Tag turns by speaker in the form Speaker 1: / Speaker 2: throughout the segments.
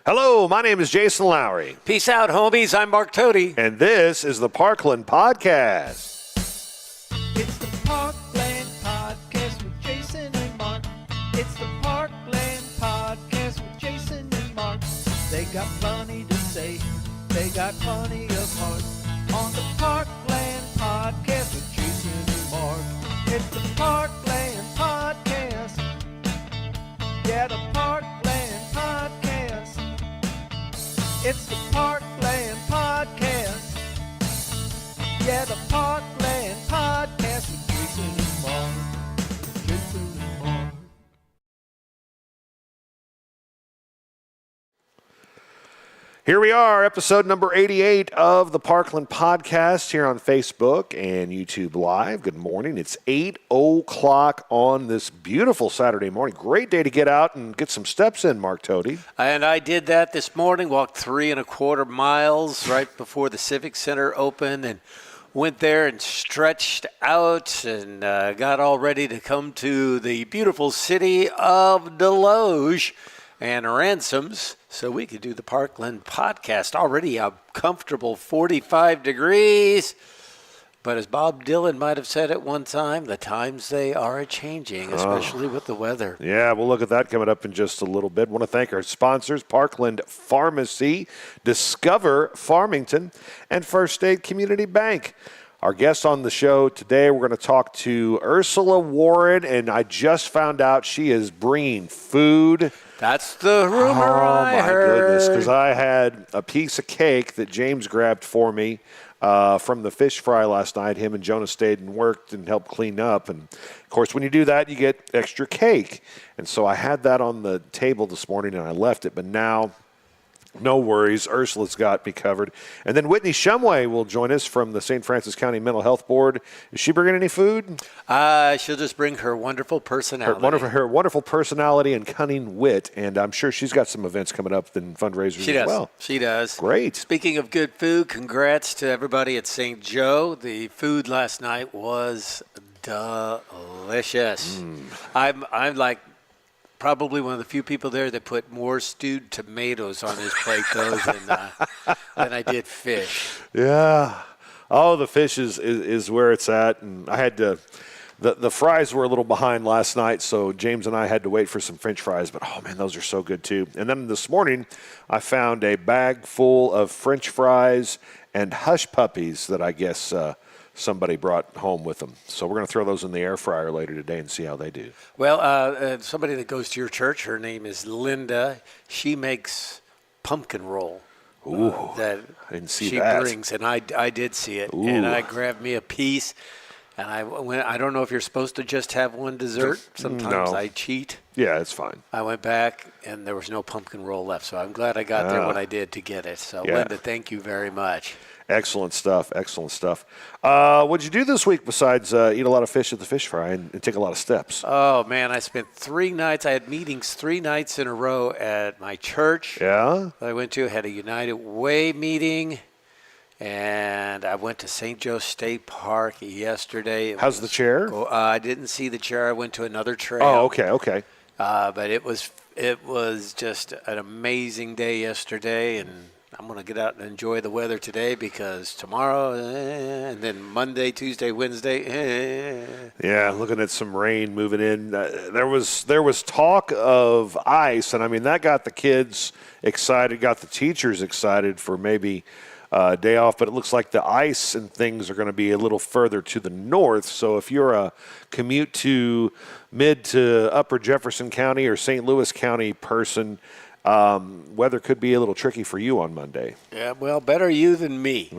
Speaker 1: Hello, my name is Jason Lowry.
Speaker 2: Peace out, homies. I'm Mark Toady.
Speaker 1: And this is the Parkland Podcast.
Speaker 3: It's the Parkland Podcast with Jason and Mark. It's the Parkland Podcast with Jason and Mark. They got plenty to say. They got plenty of heart. On the Parkland Podcast with Jason and Mark. It's the Parkland Podcast. Yeah, the Parkland Podcast. It's the Parkland Podcast. Yeah, the Parkland Podcast with Jason and Mark. Jason and Mark.
Speaker 1: Here we are, episode number 88 of the Parkland Podcast here on Facebook and YouTube Live. Good morning. It's 8 o'clock on this beautiful Saturday morning. Great day to get out and get some steps in, Mark Toady.
Speaker 2: And I did that this morning, walked 3.25 miles right before the Civic Center opened and went there and stretched out and got all ready to come to the beautiful city of Desloge and Ransome's so we could do the Parkland Podcast. Already a comfortable 45 degrees. But as Bob Dylan might have said at one time, the times they are a-changing, especially with the weather.
Speaker 1: Yeah, we'll look at that coming up in just a little bit. Want to thank our sponsors, Parkland Pharmacy, Discover Farmington, and First Aid Community Bank. Our guest on the show today, we're going to talk to Ursula Warren, and I just found out she is bringing food.
Speaker 2: That's the rumor I heard.
Speaker 1: Oh, my goodness, because I had a piece of cake that James grabbed for me from the fish fry last night. Him and Jonah stayed and worked and helped clean up. And, of course, when you do that, you get extra cake. And so I had that on the table this morning, and I left it. But now, no worries. Ursula's got me covered. And then Whitney Shumway will join us from the St. Francis County Mental Health Board. Is she bringing any food?
Speaker 2: She'll just bring her wonderful personality.
Speaker 1: Her wonderful personality and cunning wit. And I'm sure she's got some events coming up and fundraisers as well.
Speaker 2: She does.
Speaker 1: Great.
Speaker 2: Speaking of good food, congrats to everybody at St. Joe. The food last night was delicious. I'm like probably one of the few people there that put more stewed tomatoes on his plate, though, than I did fish.
Speaker 1: Yeah. Oh, the fish is where it's at. And I had to – the fries were a little behind last night, so James and I had to wait for some French fries. But, oh, man, those are so good, too. And then this morning I found a bag full of French fries and hush puppies that I guess somebody brought home with them. So we're going to throw those in the air fryer later today and see how they do.
Speaker 2: Well, somebody that goes to your church, her name is Linda. She makes pumpkin roll.
Speaker 1: Ooh,
Speaker 2: that
Speaker 1: I didn't see
Speaker 2: she
Speaker 1: that.
Speaker 2: brings, and I did see it.
Speaker 1: Ooh.
Speaker 2: And I grabbed me a piece, and I don't know if you're supposed to just have one dessert. Sometimes
Speaker 1: No.
Speaker 2: I cheat.
Speaker 1: Yeah, it's fine.
Speaker 2: I went back, and there was no pumpkin roll left, so I'm glad I got there when I did to get it. So,
Speaker 1: Yeah.
Speaker 2: Linda, thank you very much.
Speaker 1: Excellent stuff. Excellent stuff. What'd you do this week besides eat a lot of fish at the fish fry and take a lot of steps?
Speaker 2: Oh, man, I spent 3 nights. I had meetings 3 nights in a row at my church.
Speaker 1: Yeah?
Speaker 2: I went to, had a United Way meeting, and I went to St. Joe State Park yesterday.
Speaker 1: How's the chair?
Speaker 2: I didn't see the chair. I went to another trail.
Speaker 1: Oh, okay.
Speaker 2: But it was just an amazing day yesterday, and I'm going to get out and enjoy the weather today because tomorrow and then Monday, Tuesday, Wednesday.
Speaker 1: Yeah, looking at some rain moving in. There was talk of ice, and I mean that got the kids excited, got the teachers excited for maybe a day off. But it looks like the ice and things are going to be a little further to the north. So if you're a commute to mid to upper Jefferson County or St. Louis County person, weather could be a little tricky for you on Monday.
Speaker 2: Yeah, well, better you than me.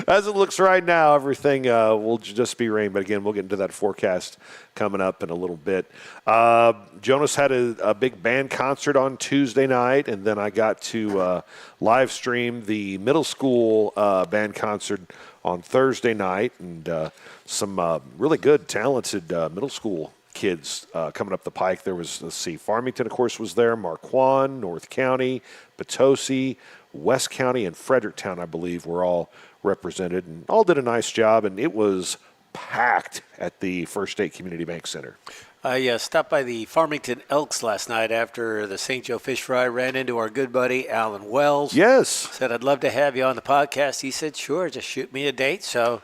Speaker 1: As it looks right now, everything will just be rain. But again, we'll get into that forecast coming up in a little bit. Jonas had a big band concert on Tuesday night, and then I got to live stream the middle school band concert on Thursday night, and some really good, talented middle school kids coming up the pike. There was, Farmington, of course, was there, Marquand, North County, Potosi, West County, and Fredericktown, I believe, were all represented, and all did a nice job, and it was packed at the First State Community Bank Center.
Speaker 2: I stopped by the Farmington Elks last night after the St. Joe Fish Fry. Ran into our good buddy, Alan Wells.
Speaker 1: Yes.
Speaker 2: Said, I'd love to have you on the podcast. He said, sure, just shoot me a date. So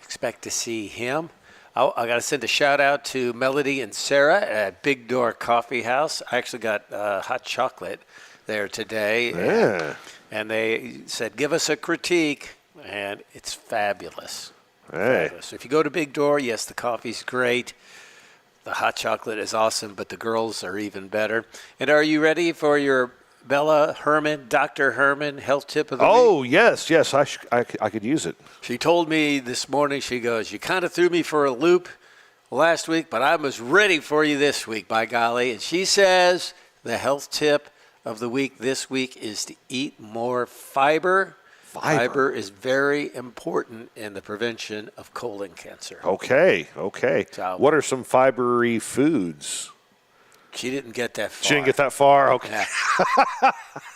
Speaker 2: expect to see him. I got to send a shout out to Melody and Sarah at Big Door Coffee House. I actually got hot chocolate there today.
Speaker 1: Yeah.
Speaker 2: And they said, give us a critique. And it's fabulous.
Speaker 1: Hey.
Speaker 2: Fabulous. If you go to Big Door, yes, the coffee's great. The hot chocolate is awesome, but the girls are even better. And are you ready for your Bella Herman, Dr. Herman health tip of the week?
Speaker 1: Oh, yes. I could use it.
Speaker 2: She told me this morning, she goes, you kind of threw me for a loop last week, but I was ready for you this week, by golly. And she says the health tip of the week this week is to eat more fiber. Fiber is very important in the prevention of colon cancer.
Speaker 1: Okay.
Speaker 2: So,
Speaker 1: what are some fibery foods?
Speaker 2: She didn't get that far.
Speaker 1: She didn't get that far? Okay.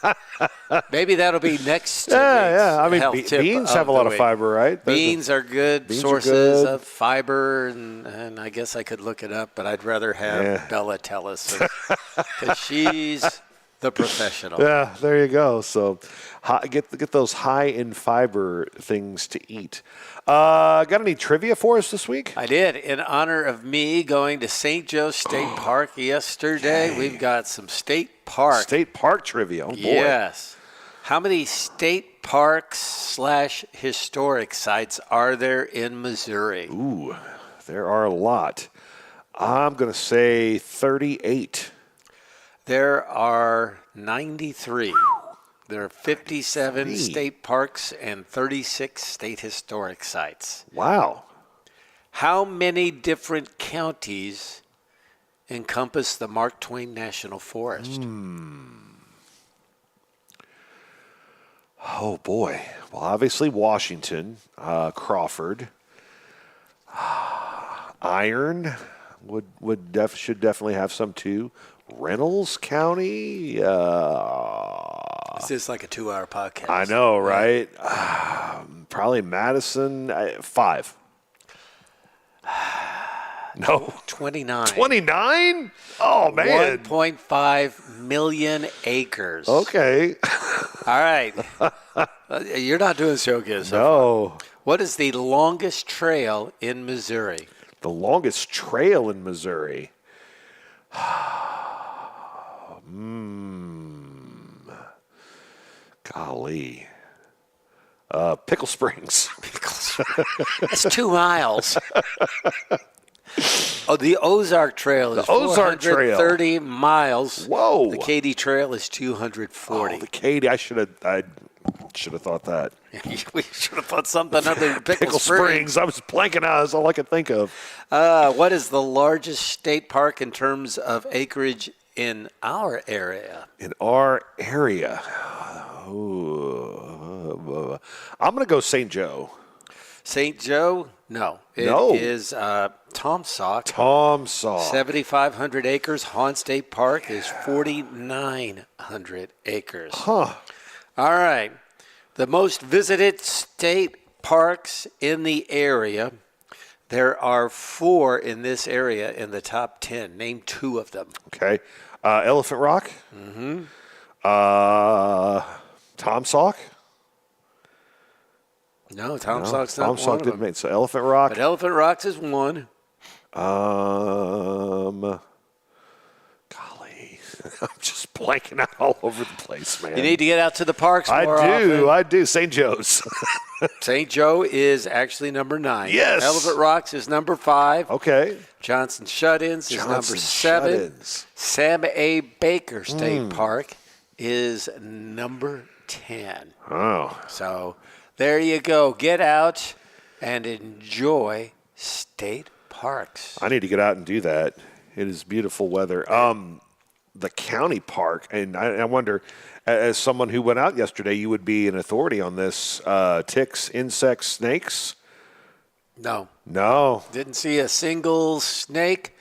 Speaker 2: Yeah. Maybe that'll be next.
Speaker 1: Yeah. I mean,
Speaker 2: health tip
Speaker 1: beans have a lot of
Speaker 2: week.
Speaker 1: fiber, right?
Speaker 2: Beans are good
Speaker 1: beans
Speaker 2: sources
Speaker 1: are good.
Speaker 2: of fiber, and I guess I could look it up, but I'd rather have Bella tell us because she's the professional.
Speaker 1: Yeah, there you go. So get those high in fiber things to eat. Got any trivia for us this week?
Speaker 2: I did. In honor of me going to St. Joe State Park yesterday, we've got some state park.
Speaker 1: State park trivia. Oh, boy.
Speaker 2: Yes. How many state parks / historic sites are there in Missouri?
Speaker 1: Ooh, there are a lot. I'm going to say 38.
Speaker 2: There are 93. There are 57
Speaker 1: 93.
Speaker 2: state parks and 36 state historic sites.
Speaker 1: Wow.
Speaker 2: How many different counties encompass the Mark Twain National Forest?
Speaker 1: Oh, boy. Well, obviously Washington, Crawford, Iron should definitely have some too. Reynolds County.
Speaker 2: This is like a 2-hour podcast.
Speaker 1: I know, right? Probably Madison. 5. No.
Speaker 2: 29.
Speaker 1: 29? Oh, man.
Speaker 2: 1.5 million acres.
Speaker 1: Okay.
Speaker 2: All right. You're not doing so good. So
Speaker 1: No.
Speaker 2: far. What is the longest trail in Missouri?
Speaker 1: The longest trail in Missouri. Golly. Pickle Springs.
Speaker 2: That's 2 miles. Oh, the Ozark Trail is 430 miles.
Speaker 1: Whoa.
Speaker 2: The Katy Trail is 240.
Speaker 1: Oh, the Katy. I should have thought that.
Speaker 2: We should have thought something other than Pickle
Speaker 1: Springs. I was blanking out. That's all I could think of.
Speaker 2: What is the largest state park in terms of acreage in our area?
Speaker 1: In our area. Ooh. I'm going to go St. Joe.
Speaker 2: St. Joe? No. It is Tom Sauk. 7,500 acres. Hahn State Park is 4,900 acres.
Speaker 1: Huh.
Speaker 2: All right. The most visited state parks in the area. There are 4 in this area in the top 10. Name 2 of them.
Speaker 1: Okay. Elephant Rock. Mm-hmm. Tom Sauk.
Speaker 2: No, Tom Sauk's not
Speaker 1: Tom
Speaker 2: one
Speaker 1: Sauk
Speaker 2: of
Speaker 1: didn't
Speaker 2: them.
Speaker 1: make so Elephant Rock.
Speaker 2: But Elephant Rocks is one.
Speaker 1: Golly. I'm just blanking out all over the place, man.
Speaker 2: You need to get out to the parks more often.
Speaker 1: I do. St. Joe's.
Speaker 2: St. Joe is actually number 9.
Speaker 1: Yes.
Speaker 2: Elephant Rocks is number 5.
Speaker 1: Okay.
Speaker 2: Johnson Shut-ins is number 7.
Speaker 1: Shut-ins.
Speaker 2: Sam A. Baker State Park is number 10.
Speaker 1: Oh.
Speaker 2: So there you go. Get out and enjoy state parks.
Speaker 1: I need to get out and do that. It is beautiful weather. The county park, and I wonder, as someone who went out yesterday, you would be an authority on this. Ticks, insects, snakes?
Speaker 2: No.
Speaker 1: No.
Speaker 2: Didn't see a single snake.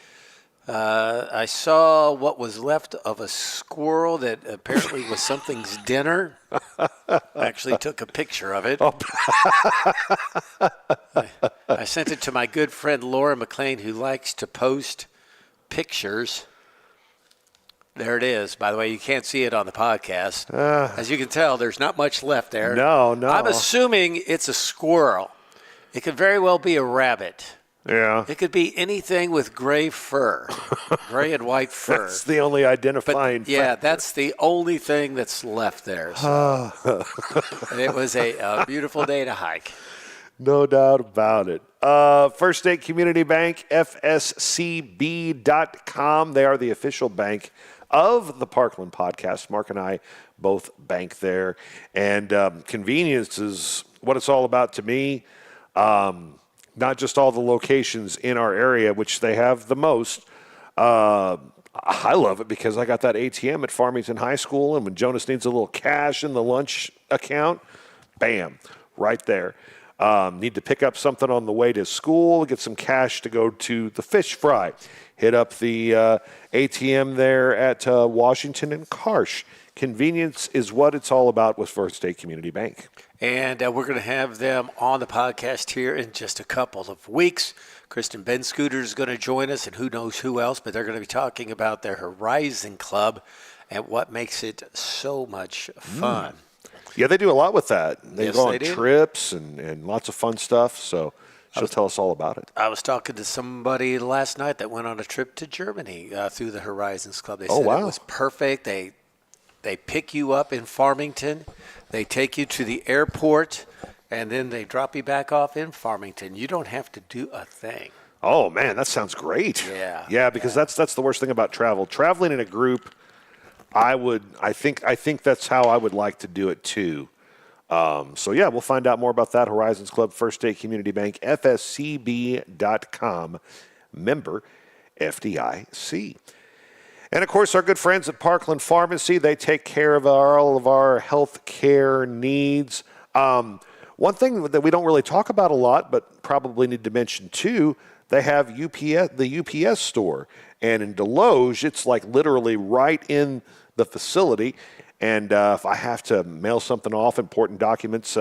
Speaker 2: I saw what was left of a squirrel that apparently was something's dinner. I actually took a picture of it. I sent it to my good friend Laura McLean, who likes to post pictures. There it is. By the way, you can't see it on the podcast. As you can tell, there's not much left there.
Speaker 1: No.
Speaker 2: I'm assuming it's a squirrel. It could very well be a rabbit.
Speaker 1: Yeah.
Speaker 2: It could be anything with gray fur, gray and white fur.
Speaker 1: That's the only identifying factor.
Speaker 2: That's the only thing that's left there. So. It was a beautiful day to hike.
Speaker 1: No doubt about it. First State Community Bank, FSCB.com. They are the official bank of the Parkland podcast. Mark and I both bank there. And convenience is what it's all about to me. Not just all the locations in our area, which they have the most. I love it because I got that ATM at Farmington High School, and when Jonas needs a little cash in the lunch account, bam, right there. Need to pick up something on the way to school, get some cash to go to the fish fry. Hit up the ATM there at Washington and Karsh. Convenience is what it's all about with First State Community Bank.
Speaker 2: And we're going to have them on the podcast here in just a couple of weeks. Kristen Ben Scooter is going to join us, and who knows who else, but they're going to be talking about their Horizon Club and what makes it so much fun.
Speaker 1: Yeah, they do a lot with that. They go on
Speaker 2: do.
Speaker 1: trips and lots of fun stuff, so she'll tell us all about it.
Speaker 2: I was talking to somebody last night that went on a trip to Germany through the Horizons Club. They
Speaker 1: Oh,
Speaker 2: said
Speaker 1: wow.
Speaker 2: it was perfect. They pick you up in Farmington. They take you to the airport, and then they drop you back off in Farmington. You don't have to do a thing.
Speaker 1: Oh, man, that sounds great.
Speaker 2: Yeah.
Speaker 1: Yeah, because that's the worst thing about travel. Traveling in a group, I think that's how I would like to do it too. So, yeah, we'll find out more about that. Horizons Club, First State Community Bank, FSCB.com, member FDIC. And, of course, our good friends at Parkland Pharmacy, they take care of all of our health care needs. One thing that we don't really talk about a lot, but probably need to mention too, they have the UPS store. And in Desloge, it's like literally right in the facility. And if I have to mail something off, important documents,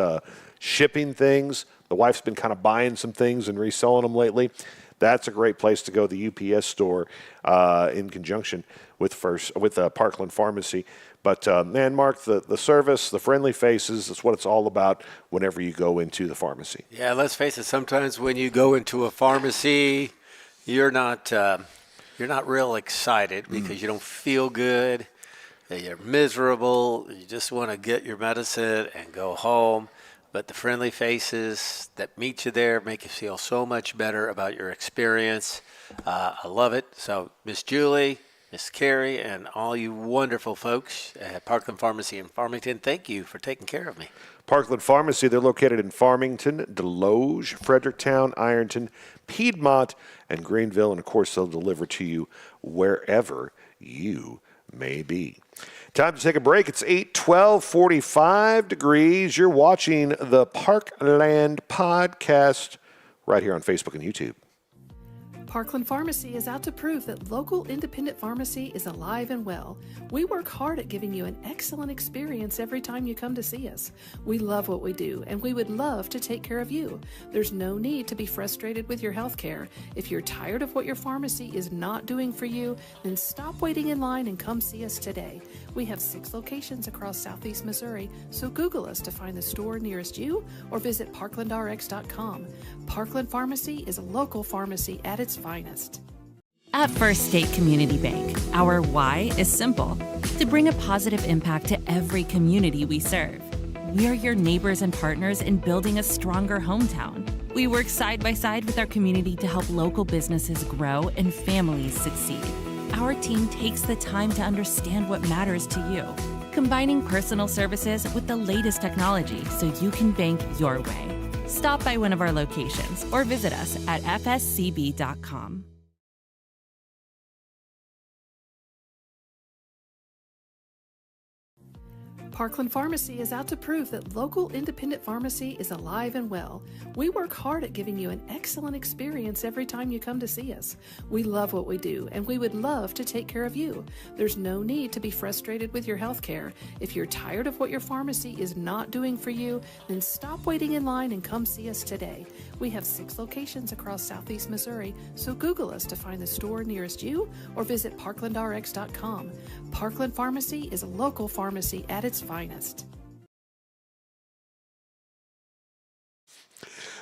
Speaker 1: shipping things, the wife's been kind of buying some things and reselling them lately. That's a great place to go, the UPS store, in conjunction with Parkland Pharmacy. But, man, Mark, the service, the friendly faces, that's what it's all about whenever you go into the pharmacy.
Speaker 2: Yeah, let's face it, sometimes when you go into a pharmacy, you're not real excited because you don't feel good, you're miserable, you just want to get your medicine and go home. But the friendly faces that meet you there make you feel so much better about your experience. I love it. So, Miss Julie, Miss Carrie, and all you wonderful folks at Parkland Pharmacy in Farmington, thank you for taking care of me.
Speaker 1: Parkland Pharmacy, they're located in Farmington, Desloge, Fredericktown, Ironton, Piedmont, and Greenville. And, of course, they'll deliver to you wherever you may be. Time to take a break. It's 8:12, 45 degrees. You're watching the Parkland podcast right here on Facebook and YouTube.
Speaker 4: Parkland Pharmacy is out to prove that local independent pharmacy is alive and well. We work hard at giving you an excellent experience every time you come to see us. We love what we do, and we would love to take care of you. There's no need to be frustrated with your health care. If you're tired of what your pharmacy is not doing for you, then stop waiting in line and come see us today. We have 6 locations across Southeast Missouri, so Google us to find the store nearest you or visit parklandrx.com. Parkland Pharmacy is a local pharmacy at its finest.
Speaker 5: At First State Community Bank, our why is simple: to bring a positive impact to every community we serve. We are your neighbors and partners in building a stronger hometown. We work side by side with our community to help local businesses grow and families succeed. Our team takes the time to understand what matters to you, combining personal services with the latest technology so you can bank your way. Stop by one of our locations or visit us at fscb.com.
Speaker 4: Parkland Pharmacy is out to prove that local independent pharmacy is alive and well. We work hard at giving you an excellent experience every time you come to see us. We love what we do, and we would love to take care of you. There's no need to be frustrated with your health care. If you're tired of what your pharmacy is not doing for you, then stop waiting in line and come see us today. We have 6 locations across Southeast Missouri, so Google us to find the store nearest you or visit parklandrx.com. Parkland Pharmacy is a local pharmacy at its finest.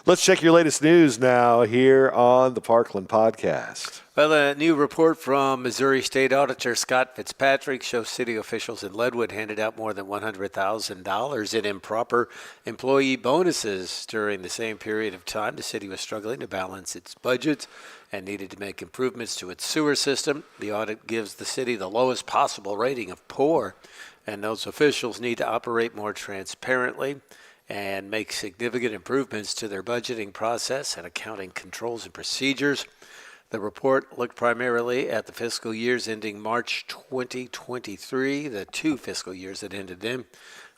Speaker 1: Let's check your latest news now here on the Parkland Podcast.
Speaker 2: Well, a new report from Missouri State Auditor Scott Fitzpatrick shows city officials in Leadwood handed out more than $100,000 in improper employee bonuses during the same period of time. The city was struggling to balance its budget and needed to make improvements to its sewer system. The audit gives the city the lowest possible rating of poor, and those officials need to operate more transparently and make significant improvements to their budgeting process and accounting controls and procedures. The report looked primarily at the fiscal years ending March 2023, the 2 fiscal years that ended then,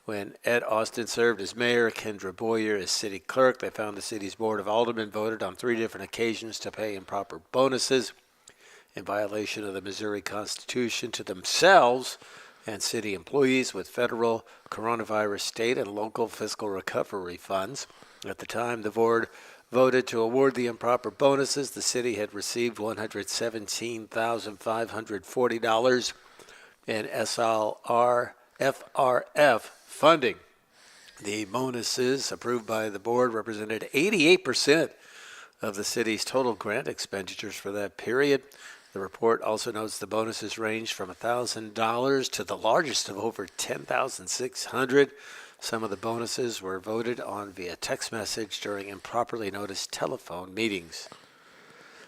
Speaker 2: when Ed Austin served as mayor, Kendra Boyer as city clerk. They found the city's board of aldermen voted on 3 different occasions to pay improper bonuses in violation of the Missouri Constitution to themselves and city employees with federal coronavirus, state, and local fiscal recovery funds. At the time the board voted to award the improper bonuses, the city had received $117,540 in FRF funding. The bonuses approved by the board represented 88% of the city's total grant expenditures for that period. The report also notes the bonuses ranged from $1,000 to the largest of over $10,600. Some of the bonuses were voted on via text message during improperly noticed telephone meetings.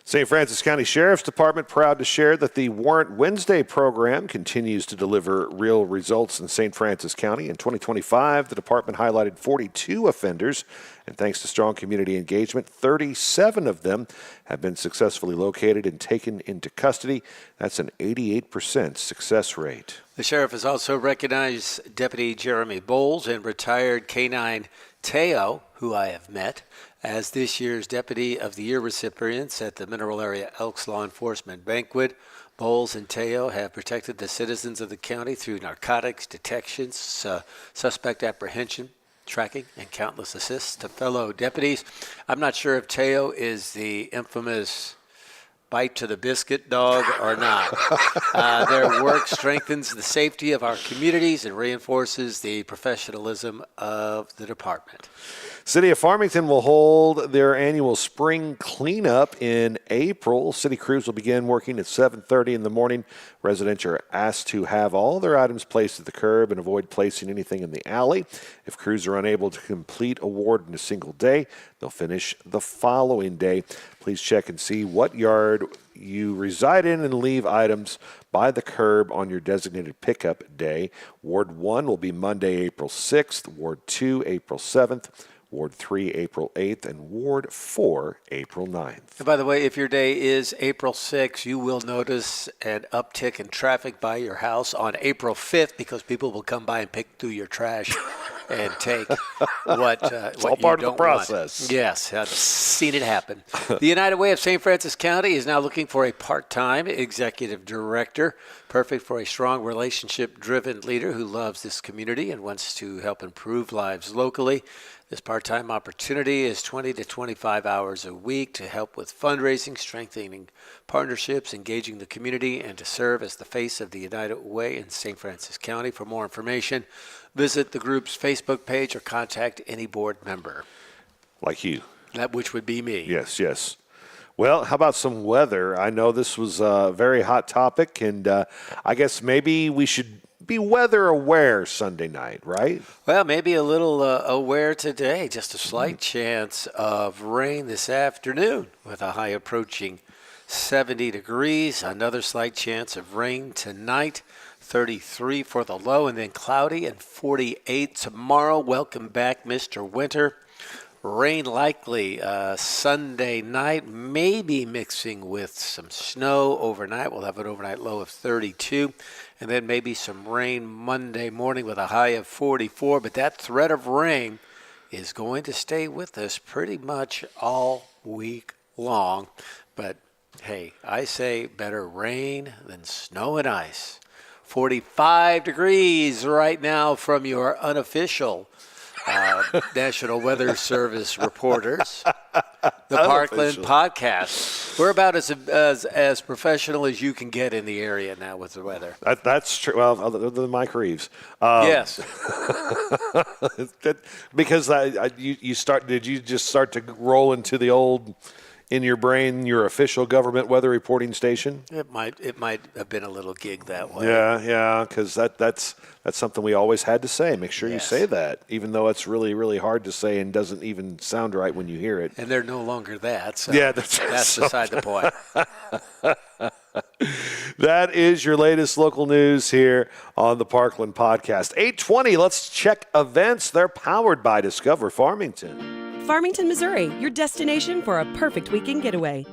Speaker 1: St. Francis County Sheriff's Department proud to share that the Warrant Wednesday program continues to deliver real results in St. Francis County. In 2025, the department highlighted 42 offenders, and thanks to strong community engagement, 37 of them have been successfully located and taken into custody. That's an 88% success rate.
Speaker 2: The sheriff has also recognized Deputy Jeremy Bowles and retired K-9 Teo, who I have met, as this year's Deputy of the Year recipients at the Mineral Area Elks Law Enforcement Banquet. Bowles and Teo have protected the citizens of the county through narcotics detections, suspect apprehension, tracking, and countless assists to fellow deputies. I'm not sure if Teo is the infamous bite to the biscuit dog or not. Their work strengthens the safety of our communities and reinforces the professionalism of the department.
Speaker 1: City of Farmington will hold their annual spring cleanup in April. City crews will begin working at 7:30 in the morning. Residents are asked to have all their items placed at the curb and avoid placing anything in the alley. If crews are unable to complete a ward in a single day, they'll finish the following day. Please check and see what yard you reside in and leave items by the curb on your designated pickup day. Ward 1 will be Monday, April 6th, Ward 2, April 7th, Ward 3, April 8th, and Ward 4, April 9th.
Speaker 2: And by the way, if your day is April 6th, you will notice an uptick in traffic by your house on April 5th because people will come by and pick through your trash and take what
Speaker 1: It's all part of the process.
Speaker 2: Want. Yes, I've seen it happen. The United Way of St. Francis County is now looking for a part-time executive director, perfect for a strong relationship-driven leader who loves this community and wants to help improve lives locally. This part-time opportunity is 20 to 25 hours a week to help with fundraising, strengthening partnerships, engaging the community, and to serve as the face of the United Way in St. Francis County. For more information, visit the group's Facebook page or contact any board member.
Speaker 1: Like you.
Speaker 2: That which would be me.
Speaker 1: Yes, yes. Well, how about some weather? I know this was a very hot topic, and I guess maybe we should be weather aware Sunday night, right?
Speaker 2: Well, maybe a little aware today. Just a slight chance of rain this afternoon with a high approaching 70 degrees. Another slight chance of rain tonight, 33 for the low, and then cloudy and 48 tomorrow. Welcome back, Mr. Winter. Rain likely Sunday night, maybe mixing with some snow overnight. We'll have an overnight low of 32, and then maybe some rain Monday morning with a high of 44. But that threat of rain is going to stay with us pretty much all week long. But, hey, I say better rain than snow and ice. 45 degrees right now from your unofficial National Weather Service reporters. The Parkland podcast. We're about as professional as you can get in the area now with the weather.
Speaker 1: That's true. Well, other than Mike Reeves.
Speaker 2: Yes.
Speaker 1: Because did you just start to roll into the old, in your brain, your official government weather reporting station?
Speaker 2: It might have been a little gig that way.
Speaker 1: Yeah, because that's something we always had to say. Make sure you say that, even though it's really, really hard to say and doesn't even sound right when you hear it.
Speaker 2: And they're no longer that. So
Speaker 1: yeah,
Speaker 2: that's beside the point.
Speaker 1: That is your latest local news here on the Parkland podcast. 8:20. Let's check events. They're powered by Discover Farmington.
Speaker 6: Farmington, Missouri, your destination for a perfect weekend getaway.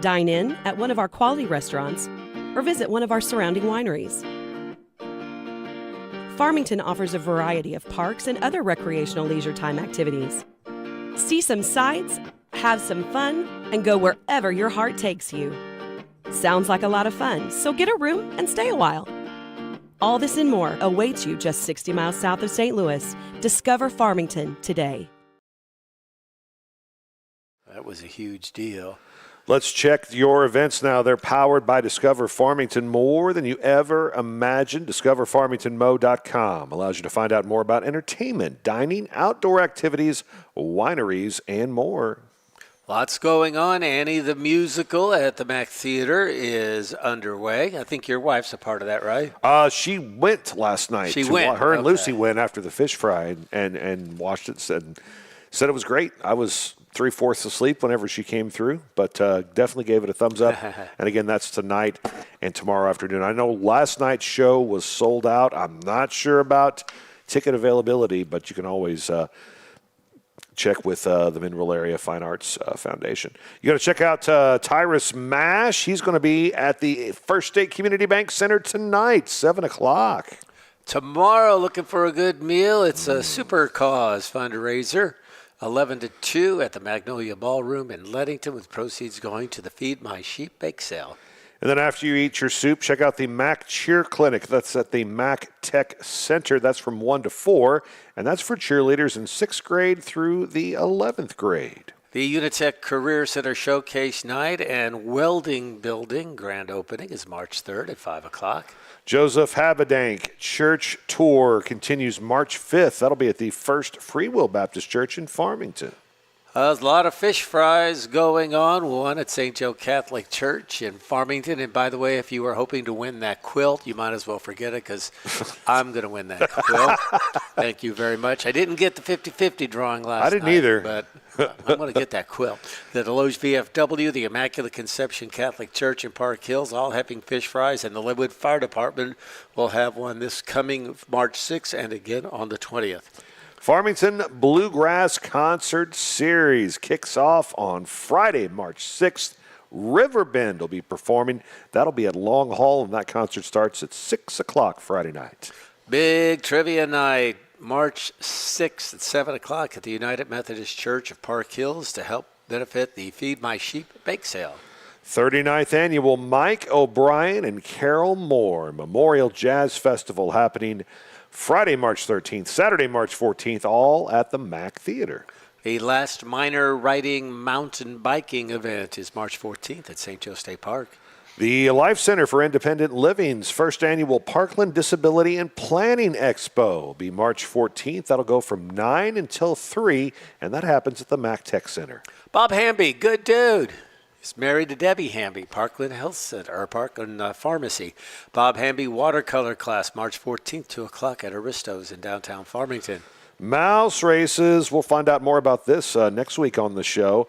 Speaker 6: Dine in at one of our quality restaurants or visit one of our surrounding wineries. Farmington offers a variety of parks and other recreational leisure time activities. See some sights, have some fun, and go wherever your heart takes you. Sounds like a lot of fun, so get a room and stay a while. All this and more awaits you just 60 miles south of St. Louis. Discover Farmington today.
Speaker 2: That was a huge deal.
Speaker 1: Let's check your events now. They're powered by Discover Farmington, more than you ever imagined. DiscoverFarmingtonMo.com allows you to find out more about entertainment, dining, outdoor activities, wineries, and more.
Speaker 2: Lots going on. Annie the Musical at the Mac Theater is underway. I think your wife's a part of that, right?
Speaker 1: She went last night.
Speaker 2: She went.
Speaker 1: Her and Lucy went after the fish fry and watched it. Said it was great. I was 3/4 asleep whenever she came through, but definitely gave it a thumbs up. And again, that's tonight and tomorrow afternoon. I know last night's show was sold out. I'm not sure about ticket availability, but you can always check with the Mineral Area Fine Arts Foundation. You got to check out Tyrus Mash. He's going to be at the First State Community Bank Center tonight, 7 o'clock.
Speaker 2: Tomorrow, looking for a good meal, it's a Super Cause fundraiser. 11 to 2 at the Magnolia Ballroom in Leadington, with proceeds going to the Feed My Sheep bake sale.
Speaker 1: And then after you eat your soup, check out the Mac Cheer Clinic. That's at the Mac Tech Center. That's from 1 to 4, and that's for cheerleaders in 6th grade through the 11th grade.
Speaker 2: The Unitech Career Center Showcase Night and Welding Building grand opening is March 3rd at 5 o'clock.
Speaker 1: Joseph Habedank Church Tour continues March 5th. That'll be at the First Free Will Baptist Church in Farmington.
Speaker 2: A lot of fish fries going on. One at St. Joe Catholic Church in Farmington. And by the way, if you were hoping to win that quilt, you might as well forget it, because I'm going to win that quilt. Thank you very much. I didn't get the 50-50 drawing last night.
Speaker 1: I didn't either.
Speaker 2: But I'm going to get that quilt. The Desloge VFW, the Immaculate Conception Catholic Church in Park Hills, all having fish fries. And the Linwood Fire Department will have one this coming March 6th and again on the 20th.
Speaker 1: Farmington Bluegrass Concert Series kicks off on Friday, March 6th. Riverbend will be performing. That'll be at Long Hall, and that concert starts at 6 o'clock Friday night.
Speaker 2: Big trivia night, March 6th at 7 o'clock at the United Methodist Church of Park Hills to help benefit the Feed My Sheep bake sale.
Speaker 1: 39th Annual Mike O'Brien and Carol Moore Memorial Jazz Festival happening Friday, March 13th, Saturday, March 14th, all at the Mac Theater.
Speaker 2: The last minor riding mountain biking event is March 14th at St. Joe State Park.
Speaker 1: The Life Center for Independent Living's first annual Parkland Disability and Planning Expo will be March 14th. That'll go from 9 until 3, and that happens at the Mac Tech Center.
Speaker 2: Bob Hamby, good dude. He's married to Debbie Hamby, Parkland Health Center, or Parkland Pharmacy. Bob Hamby watercolor class, March 14th, 2 o'clock at Aristo's in downtown Farmington.
Speaker 1: Mouse races. We'll find out more about this next week on the show.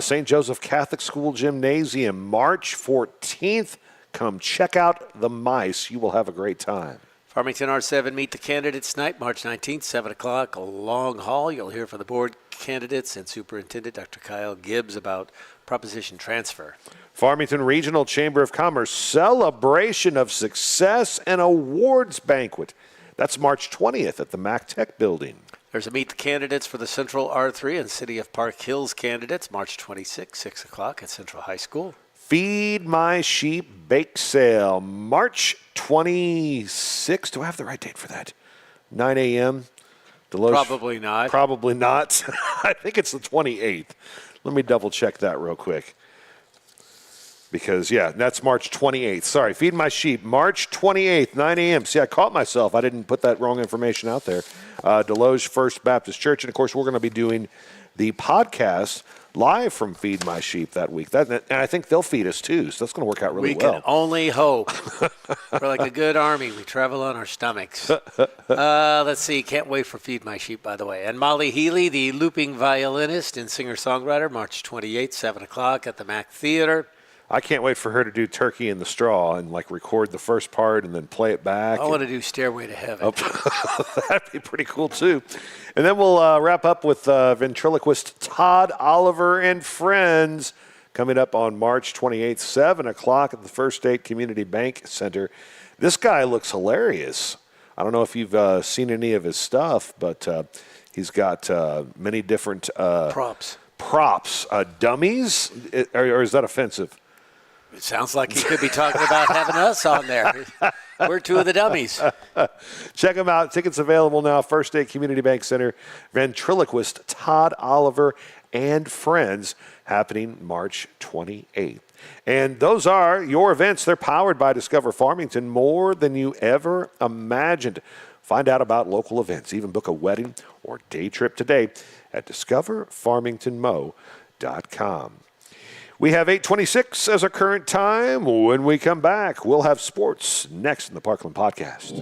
Speaker 1: St. Joseph Catholic School Gymnasium, March 14th. Come check out the mice. You will have a great time.
Speaker 2: Farmington R7 Meet the Candidates Night, March 19th, 7 o'clock, Long Hall. You'll hear from the board candidates and Superintendent Dr. Kyle Gibbs about proposition transfer.
Speaker 1: Farmington Regional Chamber of Commerce Celebration of Success and Awards Banquet. That's March 20th at the Mac Tech Building.
Speaker 2: There's a Meet the Candidates for the Central R3 and City of Park Hills candidates, March 26, 6 o'clock at Central High School.
Speaker 1: Feed My Sheep Bake Sale, March 26. Do I have the right date for that? 9 a.m. Desloge?
Speaker 2: Probably not.
Speaker 1: Probably not. I think it's the 28th. Let me double check that real quick. Because, yeah, that's March 28th. Sorry, Feed My Sheep, March 28th, 9 a.m. See, I caught myself. I didn't put that wrong information out there. Desloge First Baptist Church. And, of course, we're going to be doing the podcast live from Feed My Sheep that week. And I think they'll feed us, too, so that's going to work out really well.
Speaker 2: We can only hope. We're like a good army. We travel on our stomachs. Let's see. Can't wait for Feed My Sheep, by the way. And Molly Healy, the looping violinist and singer-songwriter, March 28th, 7 o'clock at the Mac Theater.
Speaker 1: I can't wait for her to do Turkey in the Straw and, like, record the first part and then play it back.
Speaker 2: I want to do Stairway to Heaven.
Speaker 1: That'd be pretty cool, too. And then we'll wrap up with ventriloquist Todd Oliver and friends coming up on March 28th, 7 o'clock at the First State Community Bank Center. This guy looks hilarious. I don't know if you've seen any of his stuff, but he's got many different
Speaker 2: props.
Speaker 1: Dummies? Or is that offensive?
Speaker 2: It sounds like he could be talking about having us on there. We're two of the dummies.
Speaker 1: Check them out. Tickets available now. First State Community Bank Center. Ventriloquist Todd Oliver and friends happening March 28th. And those are your events. They're powered by Discover Farmington, more than you ever imagined. Find out about local events. Even book a wedding or day trip today at discoverfarmingtonmo.com. We have 8:26 as our current time. When we come back, we'll have sports next in the Parkland Podcast.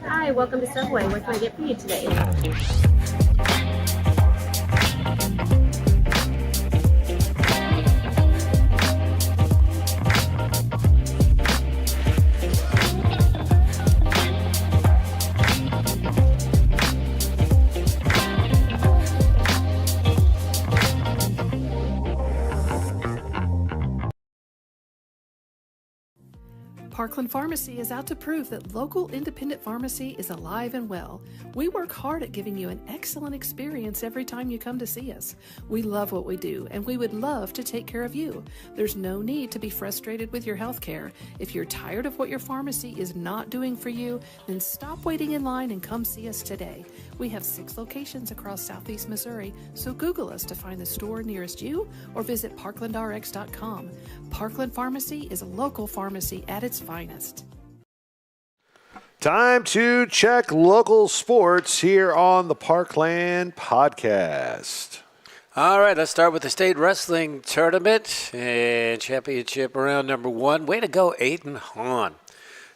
Speaker 7: Hi, welcome to Shumway. What can I get for you today?
Speaker 4: Parkland Pharmacy is out to prove that local independent pharmacy is alive and well. We work hard at giving you an excellent experience every time you come to see us. We love what we do, and we would love to take care of you. There's no need to be frustrated with your health care. If you're tired of what your pharmacy is not doing for you, then stop waiting in line and come see us today. We have 6 locations across Southeast Missouri, so Google us to find the store nearest you or visit parklandrx.com. Parkland Pharmacy is a local pharmacy at its finest.
Speaker 1: Time to check local sports here on the Parkland Podcast.
Speaker 2: All right, let's start with the state wrestling tournament and championship round number 1. Way to go, Aiden Hahn.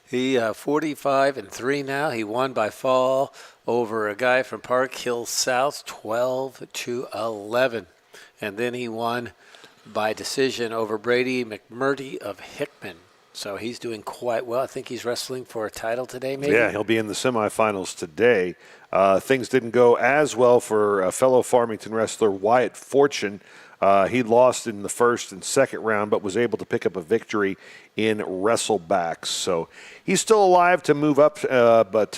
Speaker 2: He 45-3 now. He won by fall over a guy from Park Hill South, 12-11. And then he won by decision over Brady McMurdy of Hickman. So he's doing quite well. I think he's wrestling for a title today, maybe?
Speaker 1: Yeah, he'll be in the semifinals today. Things didn't go as well for a fellow Farmington wrestler, Wyatt Fortune. He lost in the first and second round, but was able to pick up a victory in wrestlebacks. So he's still alive to move up, but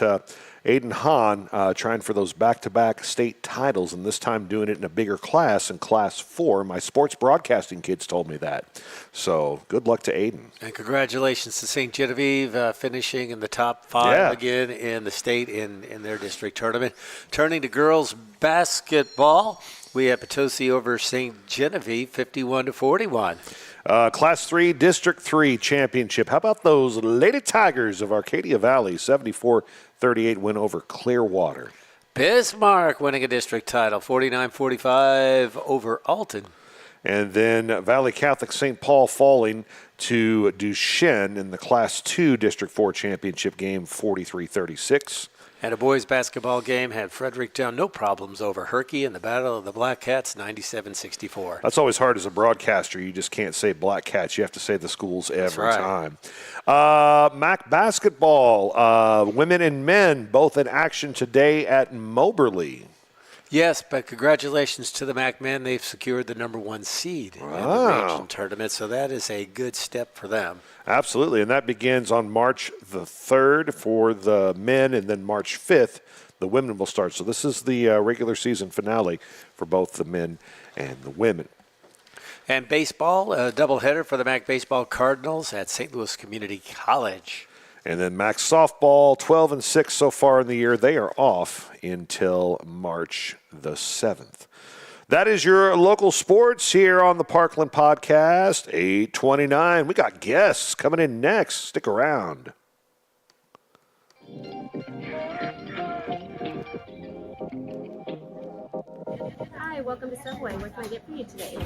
Speaker 1: Aiden Hahn trying for those back-to-back state titles, and this time doing it in a bigger class, in Class 4. My sports broadcasting kids told me that. So good luck to Aiden.
Speaker 2: And congratulations to St. Genevieve finishing in the top 5 again in the state in their district tournament. Turning to girls basketball, we have Potosi over St. Genevieve, 51-41.
Speaker 1: Class 3, District 3 championship. How about those Lady Tigers of Arcadia Valley, 74-38 win over Clearwater.
Speaker 2: Bismarck winning a district title, 49-45 over Alton.
Speaker 1: And then Valley Catholic St. Paul falling to Duchesne in the Class 2 District 4 championship game, 43-36.
Speaker 2: And a boys basketball game had Fredericktown no problems over Herky in the Battle of the Black Cats, 97-64.
Speaker 1: That's always hard as a broadcaster. You just can't say Black Cats. You have to say the schools every
Speaker 2: right.
Speaker 1: time. MAC basketball, women and men, both in action today at Moberly.
Speaker 2: Yes, but congratulations to the MAC men. They've secured the number 1 seed in the region tournament, so that is a good step for them.
Speaker 1: Absolutely, and that begins on March the 3rd for the men, and then March 5th, the women will start. So this is the regular season finale for both the men and the women.
Speaker 2: And baseball, a doubleheader for the MAC Baseball Cardinals at St. Louis Community College.
Speaker 1: And then MAC softball, 12-6 so far in the year. They are off until March the 7th. That is your local sports here on the Parkland Podcast, 8:29. We got guests coming in next. Stick around.
Speaker 7: Hi, welcome to Subway. What can I get for you today?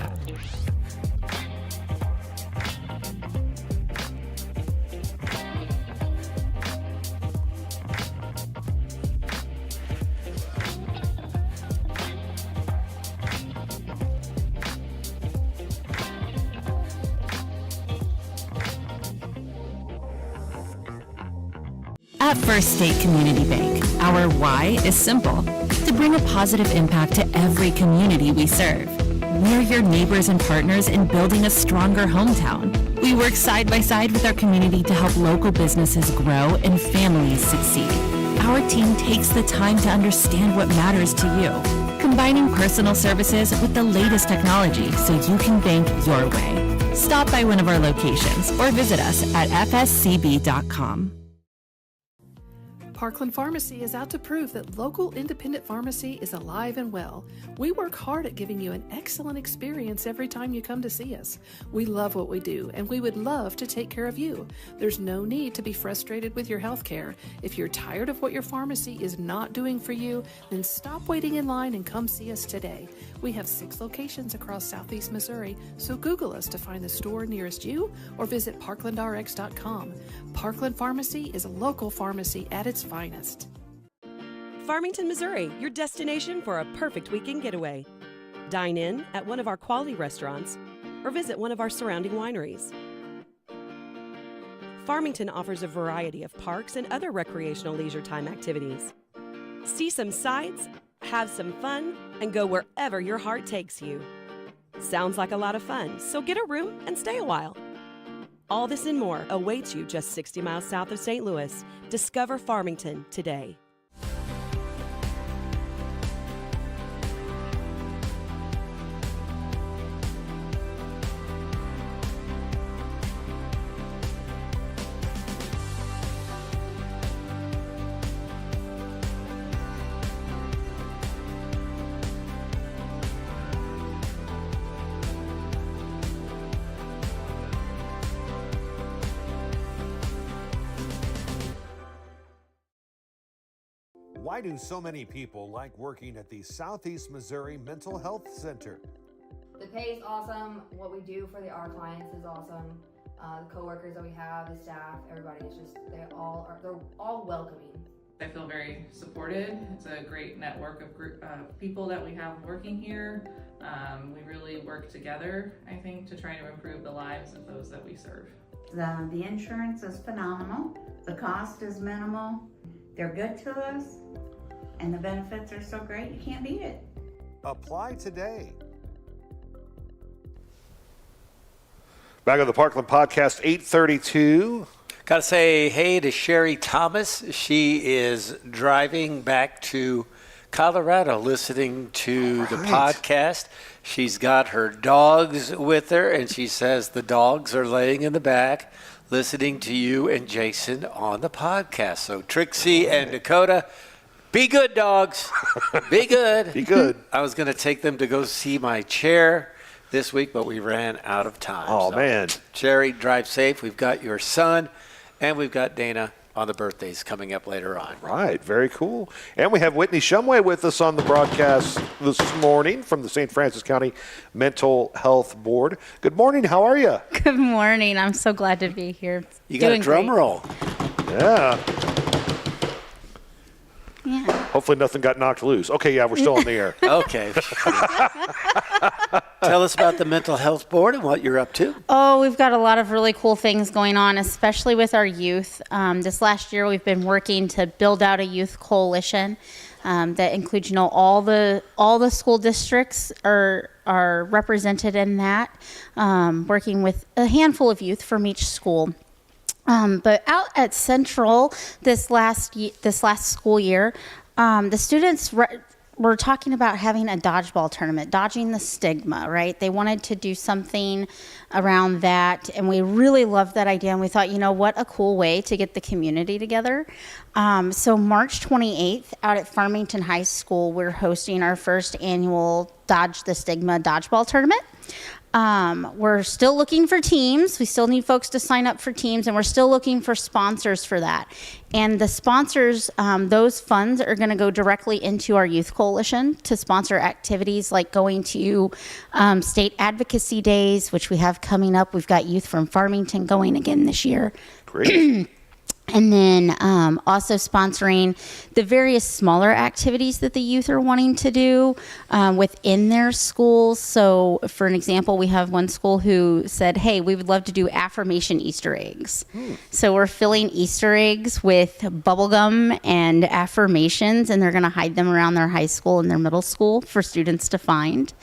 Speaker 5: At First State Community Bank, our why is simple: to bring a positive impact to every community we serve. We're your neighbors and partners in building a stronger hometown. We work side by side with our community to help local businesses grow and families succeed. Our team takes the time to understand what matters to you, combining personal services with the latest technology so you can bank your way. Stop by one of our locations or visit us at fscb.com.
Speaker 4: Parkland Pharmacy is out to prove that local independent pharmacy is alive and well. We work hard at giving you an excellent experience every time you come to see us. We love what we do, and we would love to take care of you. There's no need to be frustrated with your health care. If you're tired of what your pharmacy is not doing for you, then stop waiting in line and come see us today. We have 6 locations across Southeast Missouri, so Google us to find the store nearest you or visit parklandrx.com. Parkland Pharmacy is a local pharmacy at its finest.
Speaker 6: Farmington, Missouri, your destination for a perfect weekend getaway. Dine in at one of our quality restaurants or visit one of our surrounding wineries. Farmington offers a variety of parks and other recreational leisure time activities. See some sights, have some fun, and go wherever your heart takes you. Sounds like a lot of fun, so get a room and stay a while. All this and more awaits you just 60 miles south of St. Louis. Discover Farmington today.
Speaker 1: Why do so many people like working at the Southeast Missouri Mental Health Center?
Speaker 8: The pay is awesome. What we do for our clients is awesome. The coworkers that we have, the staff, everybody is just, they're all welcoming.
Speaker 9: I feel very supported. It's a great network of people that we have working here. We really work together, I think, to try to improve the lives of those that we serve.
Speaker 10: The insurance is phenomenal. The cost is minimal. They're good to us, and the benefits are so great, you can't beat it.
Speaker 1: Apply today. Back on the Parkland Podcast, 8:32.
Speaker 2: Got to say hey to Sherry Thomas. She is driving back to Colorado listening to the podcast. She's got her dogs with her, and she says the dogs are laying in the back listening to you and Jason on the podcast. So Trixie and Dakota, be good, dogs. Be good.
Speaker 1: Be good.
Speaker 2: I was going to take them to go see my chair this week, but we ran out of time.
Speaker 1: Oh, man.
Speaker 2: Sherry, drive safe. We've got your son, and we've got Dana on the birthdays coming up later on.
Speaker 1: Right, very cool. And we have Whitney Shumway with us on the broadcast this morning from the St. Francis County Mental Health Board. Good morning, how are you?
Speaker 11: Good morning. I'm so glad to be here.
Speaker 2: You got a drum roll.
Speaker 1: Yeah.
Speaker 11: Yeah.
Speaker 1: Hopefully nothing got knocked loose. Okay, yeah, we're still on the air.
Speaker 2: Okay. Tell us about the Mental Health Board and what you're up to.
Speaker 11: Oh, we've got a lot of really cool things going on, especially with our youth. This last year, we've been working to build out a youth coalition that includes, all the school districts are represented in that, working with a handful of youth from each school. But out at Central this last school year, the students were talking about having a dodgeball tournament, dodging the stigma, right? They wanted to do something around that, and we really loved that idea, and we thought, what a cool way to get the community together. So March 28th, out at Farmington High School, we're hosting our first annual Dodge the Stigma dodgeball tournament. We're still looking for teams. We still need folks to sign up for teams, and we're still looking for sponsors for that. And the sponsors, those funds are going to go directly into our youth coalition to sponsor activities like going to state advocacy days, which we have coming up. We've got youth from Farmington going again this year.
Speaker 1: Great.
Speaker 11: And then also sponsoring the various smaller activities that the youth are wanting to do within their schools. So for an example, we have one school who said, hey, we would love to do affirmation Easter eggs. So we're filling Easter eggs with bubble gum and affirmations, and they're going to hide them around their high school and their middle school for students to find.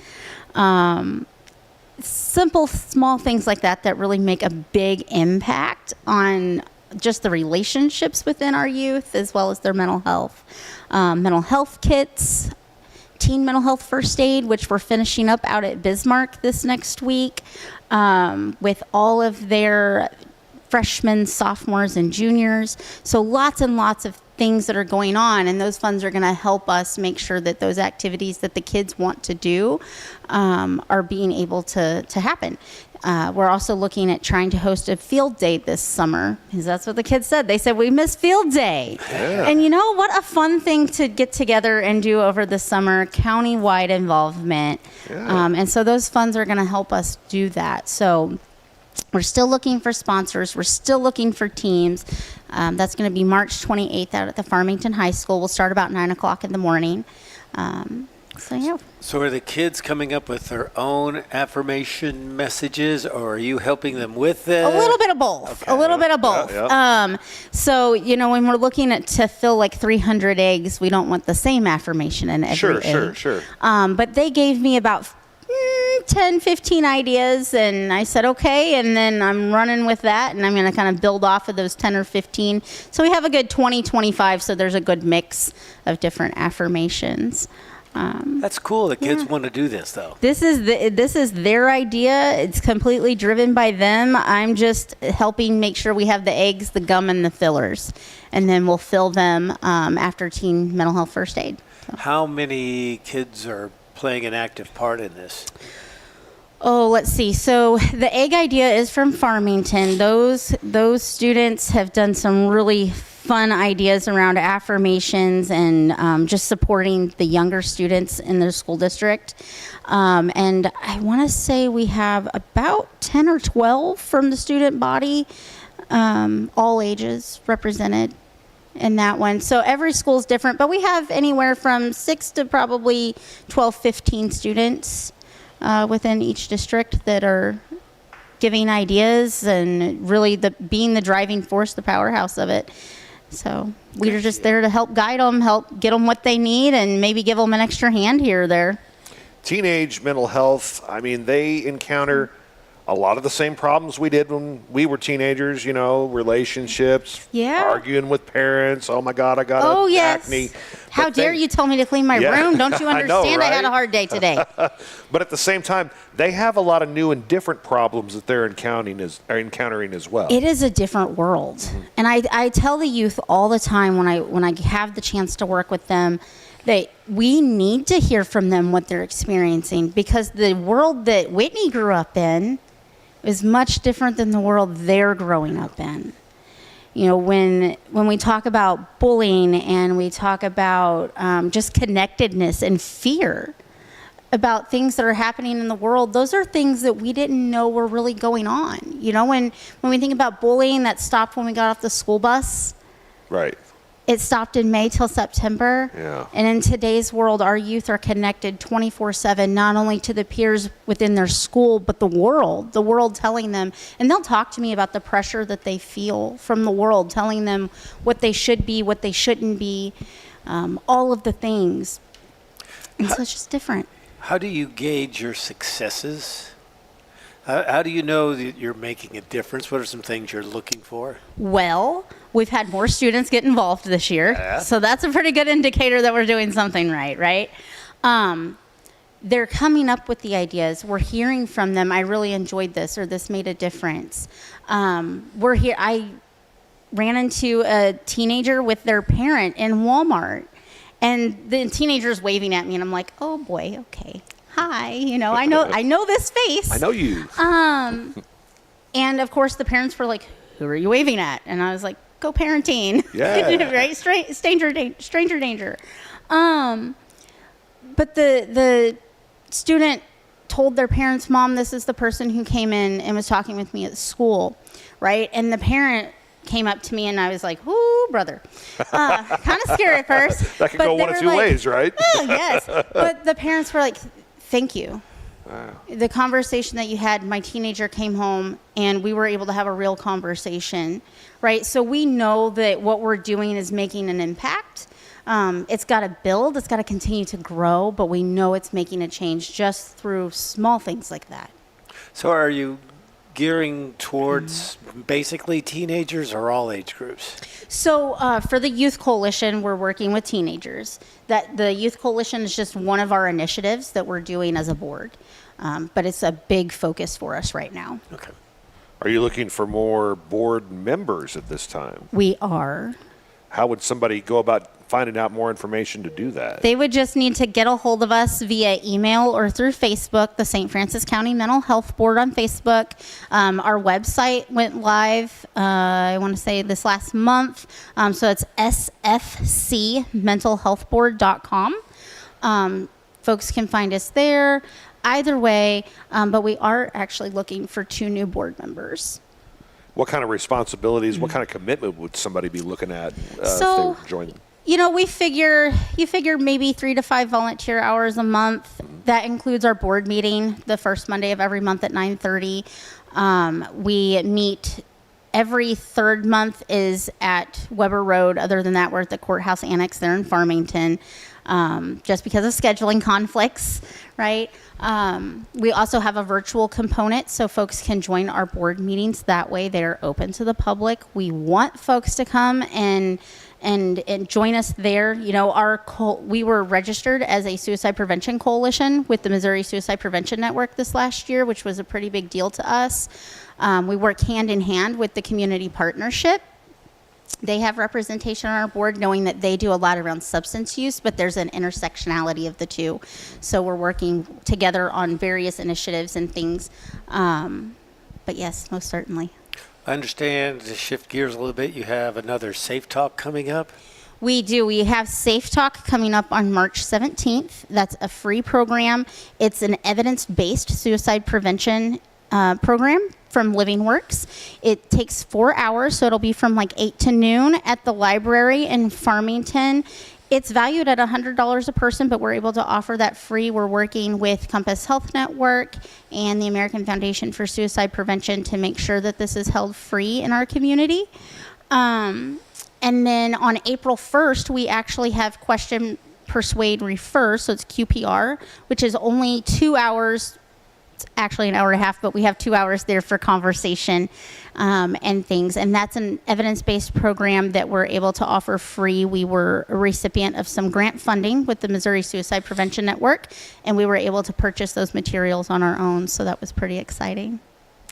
Speaker 11: Simple, small things like that really make a big impact on just the relationships within our youth, as well as their mental health. Mental health kits, teen mental health first aid, which we're finishing up out at Bismarck this next week, with all of their freshmen, sophomores, and juniors. So lots and lots of things that are going on, and those funds are going to help us make sure that those activities that the kids want to do are being able to happen. We're also looking at trying to host a field day this summer, because that's what the kids said. They said, we miss field day.
Speaker 1: Yeah.
Speaker 11: And what a fun thing to get together and do over the summer, county-wide involvement.
Speaker 1: Yeah.
Speaker 11: And so those funds are going to help us do that. So we're still looking for sponsors. We're still looking for teams. That's going to be March 28th out at the Farmington High School. We'll start about 9 o'clock in the morning.
Speaker 2: So are the kids coming up with their own affirmation messages, or are you helping them with it?
Speaker 11: A little bit of both.
Speaker 2: Okay.
Speaker 11: A little bit of both.
Speaker 1: Yeah.
Speaker 11: So, when we're looking at to fill like 300 eggs, we don't want the same affirmation in every egg.
Speaker 1: Sure.
Speaker 11: But they gave me about 10, 15 ideas, and I said, okay, and then I'm running with that, and I'm going to kind of build off of those 10 or 15. So we have a good 20, 25, so there's a good mix of different affirmations.
Speaker 2: That's cool. The kids want to do this, though.
Speaker 11: This is their idea. It's completely driven by them. I'm just helping make sure we have the eggs, the gum, and the fillers, and then we'll fill them after teen mental health first aid. So.
Speaker 2: How many kids are playing an active part in this?
Speaker 11: Oh, let's see. So the egg idea is from Farmington. Those students have done some really fun ideas around affirmations and just supporting the younger students in their school district. And I want to say we have about 10 or 12 from the student body, all ages represented in that one. So every school is different, but we have anywhere from 6 to probably 12, 15 students within each district that are giving ideas and really being the driving force, the powerhouse of it. So we're just there to help guide them, help get them what they need, and maybe give them an extra hand here or there.
Speaker 1: Teenage mental health, they encounter a lot of the same problems we did when we were teenagers, relationships, arguing with parents. Oh, my God, I got acne.
Speaker 11: How dare you tell me to clean my room? Don't you understand?
Speaker 1: I know, right?
Speaker 11: I had a hard day today.
Speaker 1: But at the same time, they have a lot of new and different problems that they're encountering as well.
Speaker 11: It is a different world. Mm-hmm. And I tell the youth all the time when I have the chance to work with them that we need to hear from them what they're experiencing, because the world that Whitney grew up in is much different than the world they're growing up in. When we talk about bullying and we talk about just connectedness and fear about things that are happening in the world, those are things that we didn't know were really going on. When we think about bullying, that stopped when we got off the school bus.
Speaker 1: Right.
Speaker 11: It stopped in May till September.
Speaker 1: Yeah.
Speaker 11: And in today's world, our youth are connected 24/7, not only to the peers within their school, but the world telling them, and they'll talk to me about the pressure that they feel from the world, telling them what they should be, what they shouldn't be, all of the things. And so it's just different.
Speaker 2: How do you gauge your successes? How do you know that you're making a difference? What are some things you're looking for?
Speaker 11: Well, we've had more students get involved this year, so that's a pretty good indicator that we're doing something right? They're coming up with the ideas. We're hearing from them, I really enjoyed this, or this made a difference. We're here. I ran into a teenager with their parent in Walmart, and the teenager's waving at me, and I'm like, oh boy, okay. Hi, I know this face.
Speaker 1: I know you.
Speaker 11: And of course the parents were like, who are you waving at? And I was like, go parenting.
Speaker 1: Yeah.
Speaker 11: Right? Stranger danger. But the student told their parents, Mom, this is the person who came in and was talking with me at school, right? And the parent came up to me and I was like, ooh, brother. Kind of scary at first.
Speaker 1: That could go one of two ways, right?
Speaker 11: Oh, yes. But the parents were like, thank you. Wow. The conversation that you had, my teenager came home and we were able to have a real conversation, right? So we know that what we're doing is making an impact. It's got to build, it's got to continue to grow, but we know it's making a change just through small things like that.
Speaker 2: So are you gearing towards basically teenagers or all age groups?
Speaker 11: So for the Youth Coalition, we're working with teenagers. The Youth Coalition is just one of our initiatives that we're doing as a board, but it's a big focus for us right now.
Speaker 2: Okay.
Speaker 1: Are you looking for more board members at this time?
Speaker 11: We are.
Speaker 1: How would somebody go about finding out more information to do that?
Speaker 11: They would just need to get a hold of us via email or through Facebook, the St. Francis County Mental Health Board on Facebook. Our website went live, I want to say this last month. So it's sfcmentalhealthboard.com. Folks can find us there. Either way, but we are actually looking for 2 new board members.
Speaker 1: What kind of responsibilities, what kind of commitment would somebody be looking at if they were joining?
Speaker 11: We figure maybe 3 to 5 volunteer hours a month. That includes our board meeting the first Monday of every month at 9:30. We meet every third month is at Weber Road. Other than that, we're at the courthouse annex there in Farmington, just because of scheduling conflicts, right? We also have a virtual component, so folks can join our board meetings. That way they're open to the public. We want folks to come and join us there. We were registered as a suicide prevention coalition with the Missouri Suicide Prevention Network this last year, which was a pretty big deal to us. We work hand in hand with the community partnership. They have representation on our board, knowing that they do a lot around substance use, but there's an intersectionality of the two. So we're working together on various initiatives and things. But yes, most certainly.
Speaker 2: I understand, to shift gears a little bit, you have another Safe Talk coming up?
Speaker 11: We do. We have Safe Talk coming up on March 17th. That's a free program. It's an evidence-based suicide prevention program from Living Works. It takes 4 hours, so it'll be from like 8 to noon at the library in Farmington. It's valued at $100 a person, but we're able to offer that free. We're working with Compass Health Network and the American Foundation for Suicide Prevention to make sure that this is held free in our community. And then on April 1st, we actually have Question, Persuade, Refer, so it's QPR, which is only 2 hours. It's actually an hour and a half, but we have 2 hours there for conversation and things. And that's an evidence-based program that we're able to offer free. We were a recipient of some grant funding with the Missouri Suicide Prevention Network, and we were able to purchase those materials on our own. So that was pretty exciting.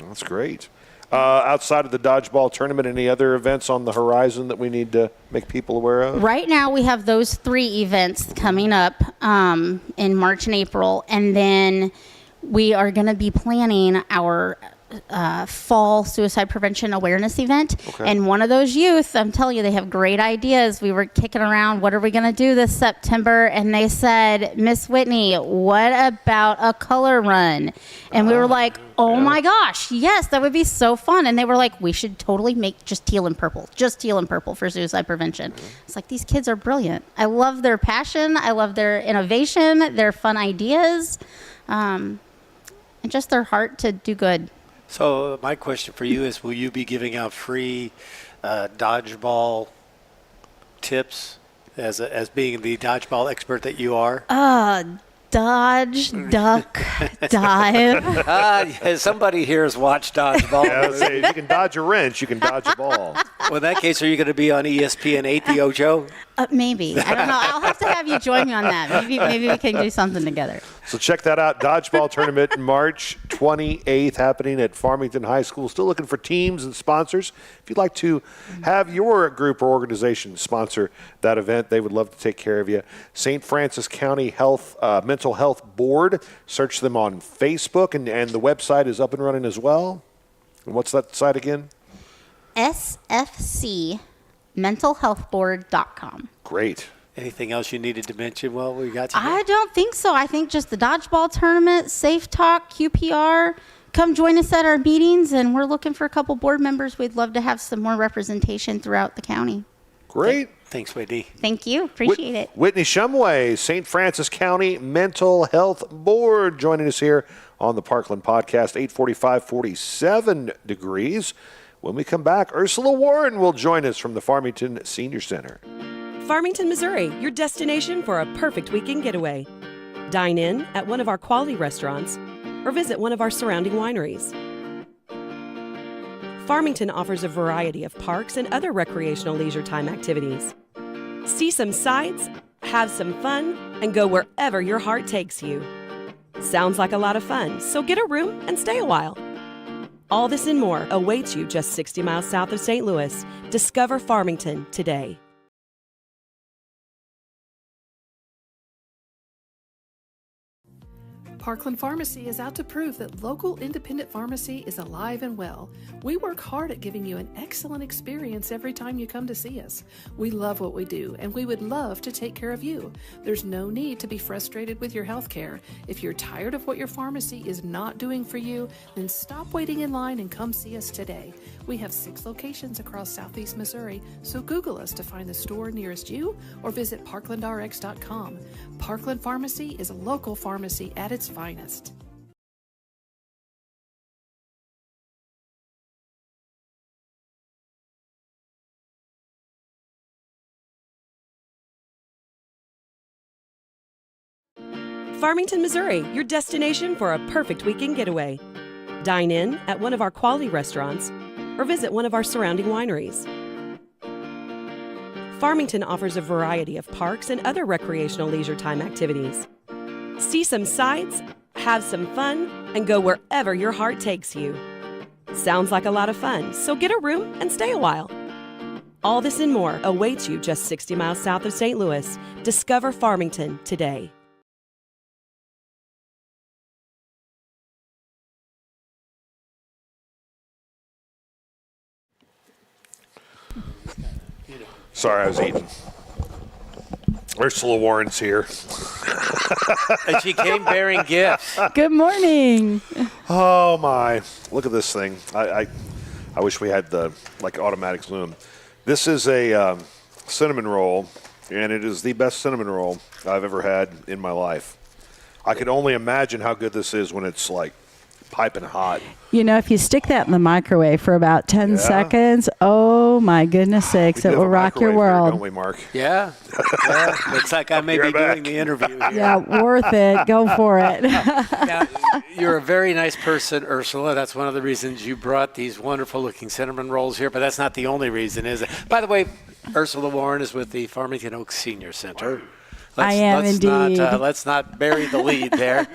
Speaker 1: That's great. Outside of the dodgeball tournament, any other events on the horizon that we need to make people aware of?
Speaker 11: Right now, we have those 3 events coming up in March and April, and then we are going to be planning our fall suicide prevention awareness event.
Speaker 1: Okay.
Speaker 11: And one of those youth, I'm telling you, they have great ideas. We were kicking around, what are we going to do this September? And they said, Miss Whitney, what about a color run? And we were like, oh my gosh, yes, that would be so fun. And they were like, we should totally make just teal and purple for suicide prevention. It's like, these kids are brilliant. I love their passion. I love their innovation, their fun ideas, and just their heart to do good.
Speaker 2: So my question for you is, will you be giving out free dodgeball tips as being the dodgeball expert that you are?
Speaker 11: Dodge, duck, dive.
Speaker 2: Yeah, somebody here has watched dodgeball.
Speaker 1: Yeah, say, if you can dodge a wrench, you can dodge a ball.
Speaker 2: Well, in that case, are you going to be on ESPN 8, the Ojo?
Speaker 11: Maybe. I don't know. I'll have to have you join me on that. Maybe we can do something together.
Speaker 1: So check that out. Dodgeball tournament March 28th happening at Farmington High School. Still looking for teams and sponsors. If you'd like to have your group or organization sponsor that event, they would love to take care of you. St. Francis County Mental Health Board. Search them on Facebook, and the website is up and running as well. And what's that site again?
Speaker 11: sfcmentalhealthboard.com.
Speaker 1: Great.
Speaker 2: Anything else you needed to mention while we got you?
Speaker 11: I don't think so. I think just the dodgeball tournament, Safe Talk, QPR. Come join us at our meetings, and we're looking for a couple board members. We'd love to have some more representation throughout the county.
Speaker 1: Great.
Speaker 2: Thanks, Whitney.
Speaker 11: Thank you. Appreciate it.
Speaker 1: Whitney Shumway, St. Francis County Mental Health Board, joining us here on the Parkland Podcast, 845, 47 degrees. When we come back, Ursula Warren will join us from the Farmington Senior Center.
Speaker 6: Farmington, Missouri, your destination for a perfect weekend getaway. Dine in at one of our quality restaurants or visit one of our surrounding wineries. Farmington offers a variety of parks and other recreational leisure time activities. See some sights, have some fun, and go wherever your heart takes you. Sounds like a lot of fun, so get a room and stay a while. All this and more awaits you just 60 miles south of St. Louis. Discover Farmington today.
Speaker 4: Parkland Pharmacy is out to prove that local independent pharmacy is alive and well. We work hard at giving you an excellent experience every time you come to see us. We love what we do, and we would love to take care of you. There's no need to be frustrated with your health care. If you're tired of what your pharmacy is not doing for you, then stop waiting in line and come see us today. We have 6 locations across Southeast Missouri, so Google us to find the store nearest you or visit parklandrx.com. Parkland Pharmacy is a local pharmacy at its finest.
Speaker 6: Farmington, Missouri, your destination for a perfect weekend getaway. Dine in at one of our quality restaurants or visit one of our surrounding wineries. Farmington offers a variety of parks and other recreational leisure time activities. See some sights, have some fun, and go wherever your heart takes you. Sounds like a lot of fun, so get a room and stay a while. All this and more awaits you just 60 miles south of St. Louis. Discover Farmington today.
Speaker 1: Sorry, I was eating. Ursula Warren's here.
Speaker 2: And she came bearing gifts.
Speaker 12: Good morning.
Speaker 1: Oh, my. Look at this thing. I wish we had the automatic zoom. This is a cinnamon roll, and it is the best cinnamon roll I've ever had in my life. I could only imagine how good this is when it's piping hot.
Speaker 12: You know, if you stick that in the microwave for about 10 seconds, oh my goodness sakes, it will rock your world.
Speaker 1: Here, don't we, Mark?
Speaker 2: Yeah. Looks like I may be doing the interview here.
Speaker 12: Yeah, worth it. Go for it.
Speaker 2: Now, you're a very nice person, Ursula. That's one of the reasons you brought these wonderful-looking cinnamon rolls here, but that's not the only reason, is it? By the way, Ursula Warren is with the Farmington Oaks Senior Center.
Speaker 12: I am indeed.
Speaker 2: Let's not bury the lead there.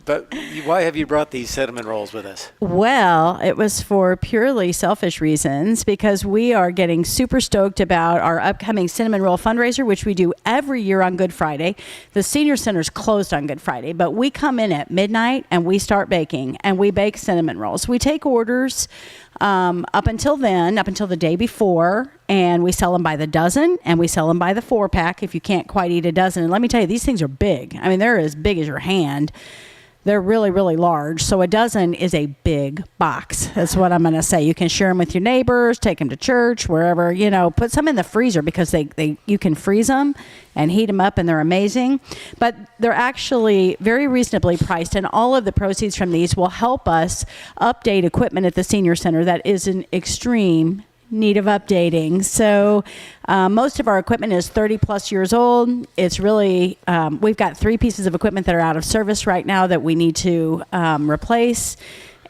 Speaker 2: But why have you brought these cinnamon rolls with us?
Speaker 12: Well, it was for purely selfish reasons because we are getting super stoked about our upcoming cinnamon roll fundraiser, which we do every year on Good Friday. The senior center's closed on Good Friday, but we come in at midnight and we start baking, and we bake cinnamon rolls. We take orders up until the day before, and we sell them by the dozen, and we sell them by the 4-pack if you can't quite eat a dozen. And let me tell you, these things are big. I mean, they're as big as your hand. They're really, really large. So a dozen is a big box. That's what I'm going to say. You can share them with your neighbors, take them to church, wherever, put some in the freezer because you can freeze them and heat them up, and they're amazing. But they're actually very reasonably priced, and all of the proceeds from these will help us update equipment at the senior center that is in extreme need of updating. So most of our equipment is 30 plus years old. It's really, we've got 3 pieces of equipment that are out of service right now that we need to replace.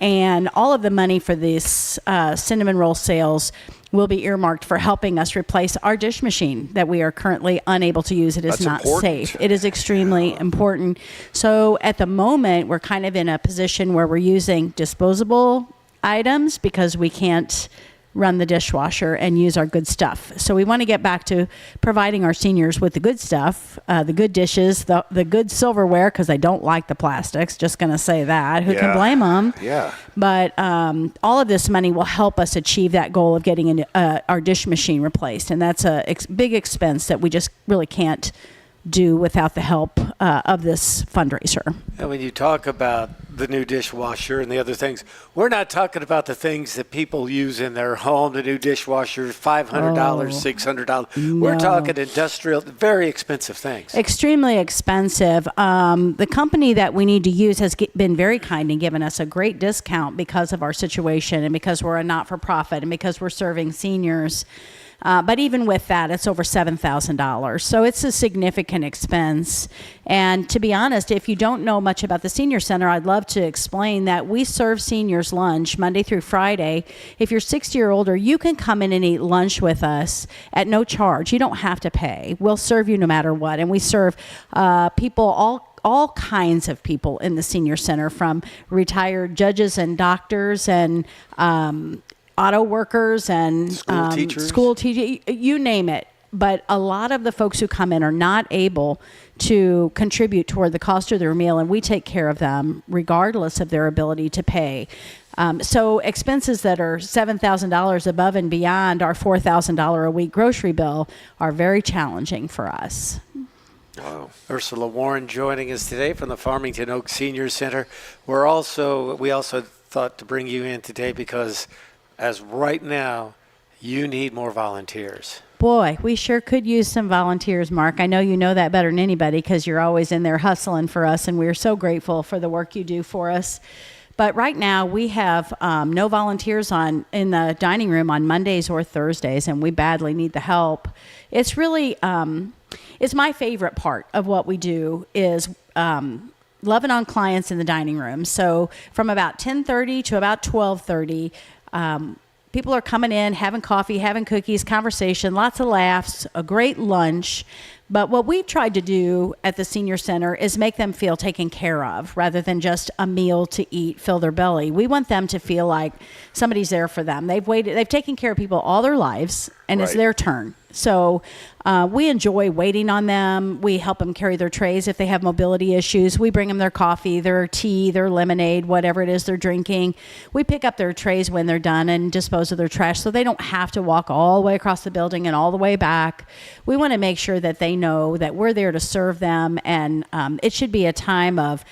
Speaker 12: And all of the money for this cinnamon roll sales will be earmarked for helping us replace our dish machine that we are currently unable to use. It is not safe. It is extremely important. So at the moment, we're kind of in a position where we're using disposable items because we can't run the dishwasher and use our good stuff. So we want to get back to providing our seniors with the good stuff, the good dishes, the good silverware, because they don't like the plastics. Just going to say that. Who can blame them?
Speaker 1: Yeah.
Speaker 12: But all of this money will help us achieve that goal of getting our dish machine replaced. And that's a big expense that we just really can't do without the help of this fundraiser.
Speaker 2: And when you talk about the new dishwasher and the other things, we're not talking about the things that people use in their home, the new dishwasher, $500, $600.
Speaker 12: No.
Speaker 2: We're talking industrial, very expensive things.
Speaker 12: Extremely expensive. The company that we need to use has been very kind and given us a great discount because of our situation and because we're a not-for-profit and because we're serving seniors. But even with that, it's over $7,000. So it's a significant expense. And to be honest, if you don't know much about the senior center, I'd love to explain that we serve seniors lunch Monday through Friday. If you're 60 or older, you can come in and eat lunch with us at no charge. You don't have to pay. We'll serve you no matter what. And we serve people, all kinds of people in the senior center, from retired judges and doctors and auto workers and school teachers, you name it. But a lot of the folks who come in are not able to contribute toward the cost of their meal, and we take care of them regardless of their ability to pay. So expenses that are $7,000 above and beyond our $4,000 a week grocery bill are very challenging for us.
Speaker 2: Wow. Ursula Warren joining us today from the Farmington Oaks Senior Center. We also thought to bring you in today because as right now, you need more volunteers.
Speaker 12: Boy, we sure could use some volunteers, Mark. I know you know that better than anybody because you're always in there hustling for us, and we're so grateful for the work you do for us. But right now, we have no volunteers in the dining room on Mondays or Thursdays, and we badly need the help. It's really, it's my favorite part of what we do is loving on clients in the dining room. So from about 10:30 to about 12:30, people are coming in, having coffee, having cookies, conversation, lots of laughs, a great lunch. But what we've tried to do at the senior center is make them feel taken care of rather than just a meal to eat, fill their belly. We want them to feel like somebody's there for them. They've taken care of people all their lives, and it's their turn. So we enjoy waiting on them. We help them carry their trays if they have mobility issues. We bring them their coffee, their tea, their lemonade, whatever it is they're drinking. We pick up their trays when they're done and dispose of their trash so they don't have to walk all the way across the building and all the way back. We want to make sure that they know that we're there to serve them, and it should be a time of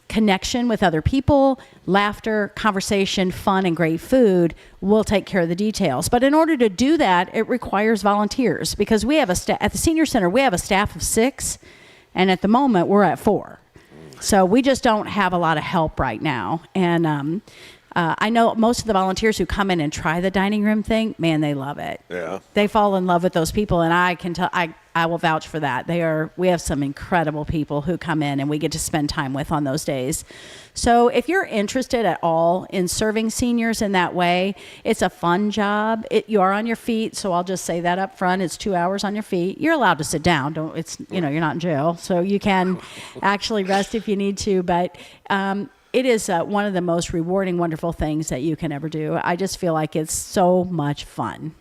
Speaker 12: connection with other people, laughter, conversation, fun, and great food. We'll take care of the details. But in order to do that, it requires volunteers because we have at the senior center, we have a staff of 6, and at the moment we're at 4. So we just don't have a lot of help right now. And I know most of the volunteers who come in and try the dining room thing, man, they love it.
Speaker 1: Yeah.
Speaker 12: They fall in love with those people, and I can tell, I I will vouch for that. We have some incredible people who come in and we get to spend time with on those days. So if you're interested at all in serving seniors in that way, it's a fun job. You are on your feet, so I'll just say that up front. It's 2 hours on your feet. You're allowed to sit down. You're not in jail, so you can actually rest if you need to. But it is one of the most rewarding, wonderful things that you can ever do. I just feel like it's so much fun.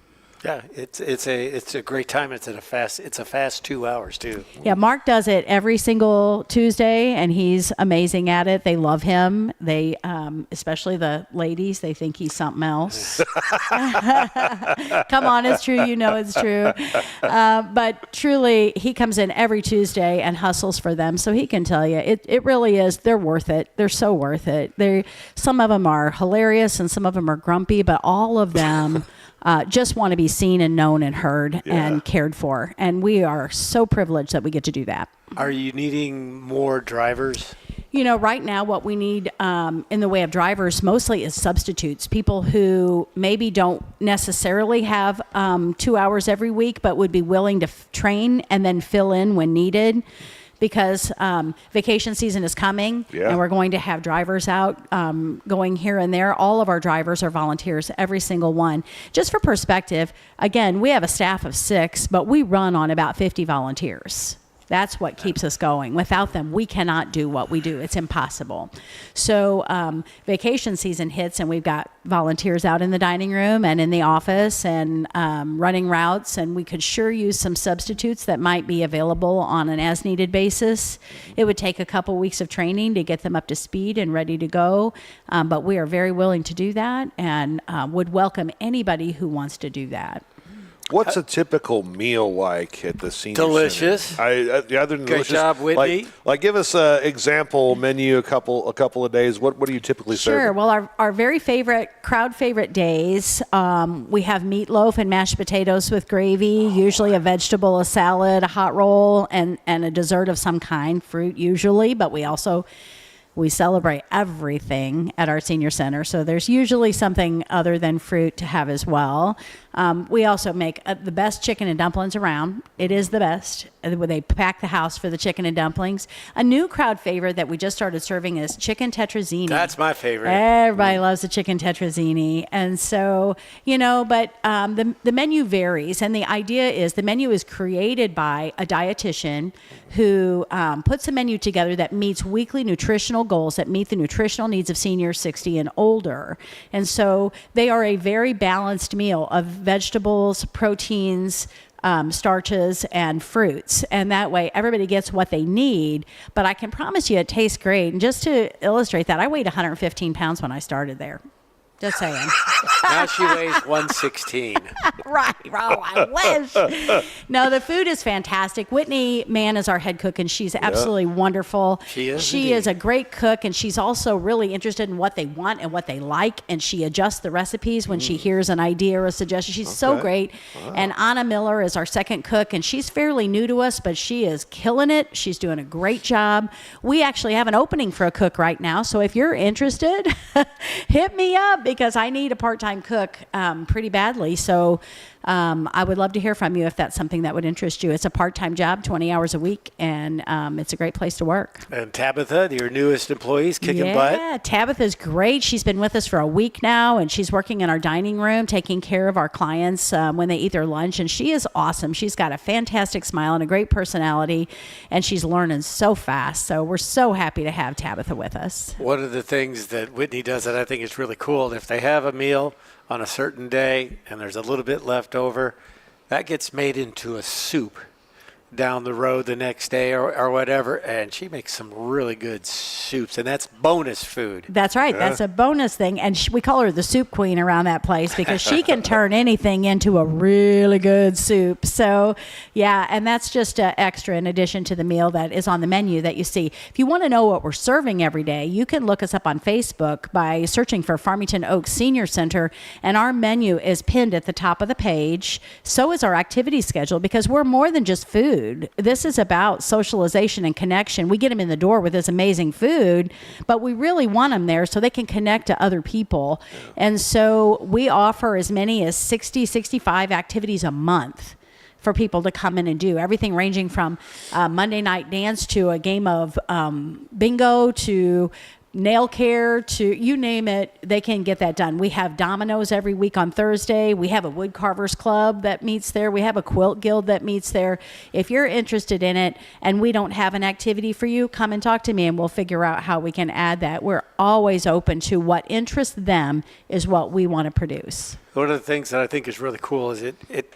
Speaker 2: Yeah, it's a great time. It's a fast 2 hours too.
Speaker 12: Yeah, Mark does it every single Tuesday, and he's amazing at it. They love him. They, especially the ladies, they think he's something else. Come on, it's true. You know it's true. But truly, he comes in every Tuesday and hustles for them, so he can tell you it really is. They're worth it. They're so worth it. Some of them are hilarious, and some of them are grumpy, but all of them. Just want to be seen and known and heard and cared for. And we are so privileged that we get to do that.
Speaker 2: Are you needing more drivers?
Speaker 12: Right now what we need in the way of drivers mostly is substitutes, people who maybe don't necessarily have 2 hours every week, but would be willing to train and then fill in when needed. Because vacation season is coming, and we're going to have drivers out going here and there. All of our drivers are volunteers, every single one. Just for perspective, again, we have a staff of 6, but we run on about 50 volunteers. That's what keeps us going. Without them, we cannot do what we do. It's impossible. So vacation season hits, and we've got volunteers out in the dining room and in the office and running routes, and we could sure use some substitutes that might be available on an as-needed basis. It would take a couple weeks of training to get them up to speed and ready to go, but we are very willing to do that and would welcome anybody who wants to do that.
Speaker 1: What's a typical meal like at the senior
Speaker 2: delicious.
Speaker 1: Center? Other than
Speaker 2: Good
Speaker 1: delicious,
Speaker 2: job, Whitney.
Speaker 1: Like give us an example menu. A couple of days. What do you typically serve?
Speaker 12: Sure. Well, our very crowd favorite days, we have meatloaf and mashed potatoes with gravy. Usually a vegetable, a salad, a hot roll, and a dessert of some kind, fruit usually. But we celebrate everything at our senior center, so there's usually something other than fruit to have as well. We also make the best chicken and dumplings around. It is the best. They pack the house for the chicken and dumplings. A new crowd favorite that we just started serving is chicken tetrazzini.
Speaker 2: That's my favorite.
Speaker 12: Everybody loves the chicken tetrazzini. And so, but the menu varies. And the idea is the menu is created by a dietitian who puts a menu together that meets weekly nutritional goals that meet the nutritional needs of seniors 60 and older. And so they are a very balanced meal of vegetables, proteins, starches, and fruits. And that way everybody gets what they need. But I can promise you it tastes great. And just to illustrate that, I weighed 115 pounds when I started there. Just saying.
Speaker 2: Now she weighs 116.
Speaker 12: Right. Oh, I wish. No, the food is fantastic. Whitney Mann is our head cook, and she's absolutely wonderful.
Speaker 2: She is.
Speaker 12: She
Speaker 2: indeed.
Speaker 12: is a great cook, and she's also really interested in what they want and what they like, and she adjusts the recipes when she hears an idea or a suggestion. She's so great. Wow. And Anna Miller is our second cook, and she's fairly new to us, but she is killing it. She's doing a great job. We actually have an opening for a cook right now, so if you're interested, hit me up, because I need a part-time cook pretty badly. So I would love to hear from you if that's something that would interest you. It's a part-time job, 20 hours a week, and it's a great place to work.
Speaker 2: And Tabitha, your newest employee, is kicking butt.
Speaker 12: Yeah, Tabitha's great. She's been with us for a week now, and she's working in our dining room, taking care of our clients when they eat their lunch, and she is awesome. She's got a fantastic smile and a great personality, and she's learning so fast. So we're so happy to have Tabitha with us.
Speaker 2: One of the things that Whitney does that I think is really cool, if they have a meal on a certain day and there's a little bit left over, that gets made into a soup down the road the next day or whatever, and she makes some really good soups, and that's bonus food.
Speaker 12: That's right. Yeah. That's a bonus thing, and we call her the soup queen around that place because she can turn anything into a really good soup. So, yeah, and that's just extra in addition to the meal that is on the menu that you see. If you want to know what we're serving every day, you can look us up on Facebook by searching for Farmington Oaks Senior Center, and our menu is pinned at the top of the page. So is our activity schedule, because we're more than just food. This is about socialization and connection. We get them in the door with this amazing food, but we really want them there so they can connect to other people. And so we offer as many as 60, 65 activities a month for people to come in and do. Everything ranging from Monday night dance to a game of bingo to nail care to you name it, they can get that done. We have dominoes every week on Thursday. We have a wood carvers club that meets there. We have a quilt guild that meets there. If you're interested in it and we don't have an activity for you, come and talk to me and we'll figure out how we can add that. We're always open to what interests them is what we want to produce.
Speaker 2: One of the things that I think is really cool is it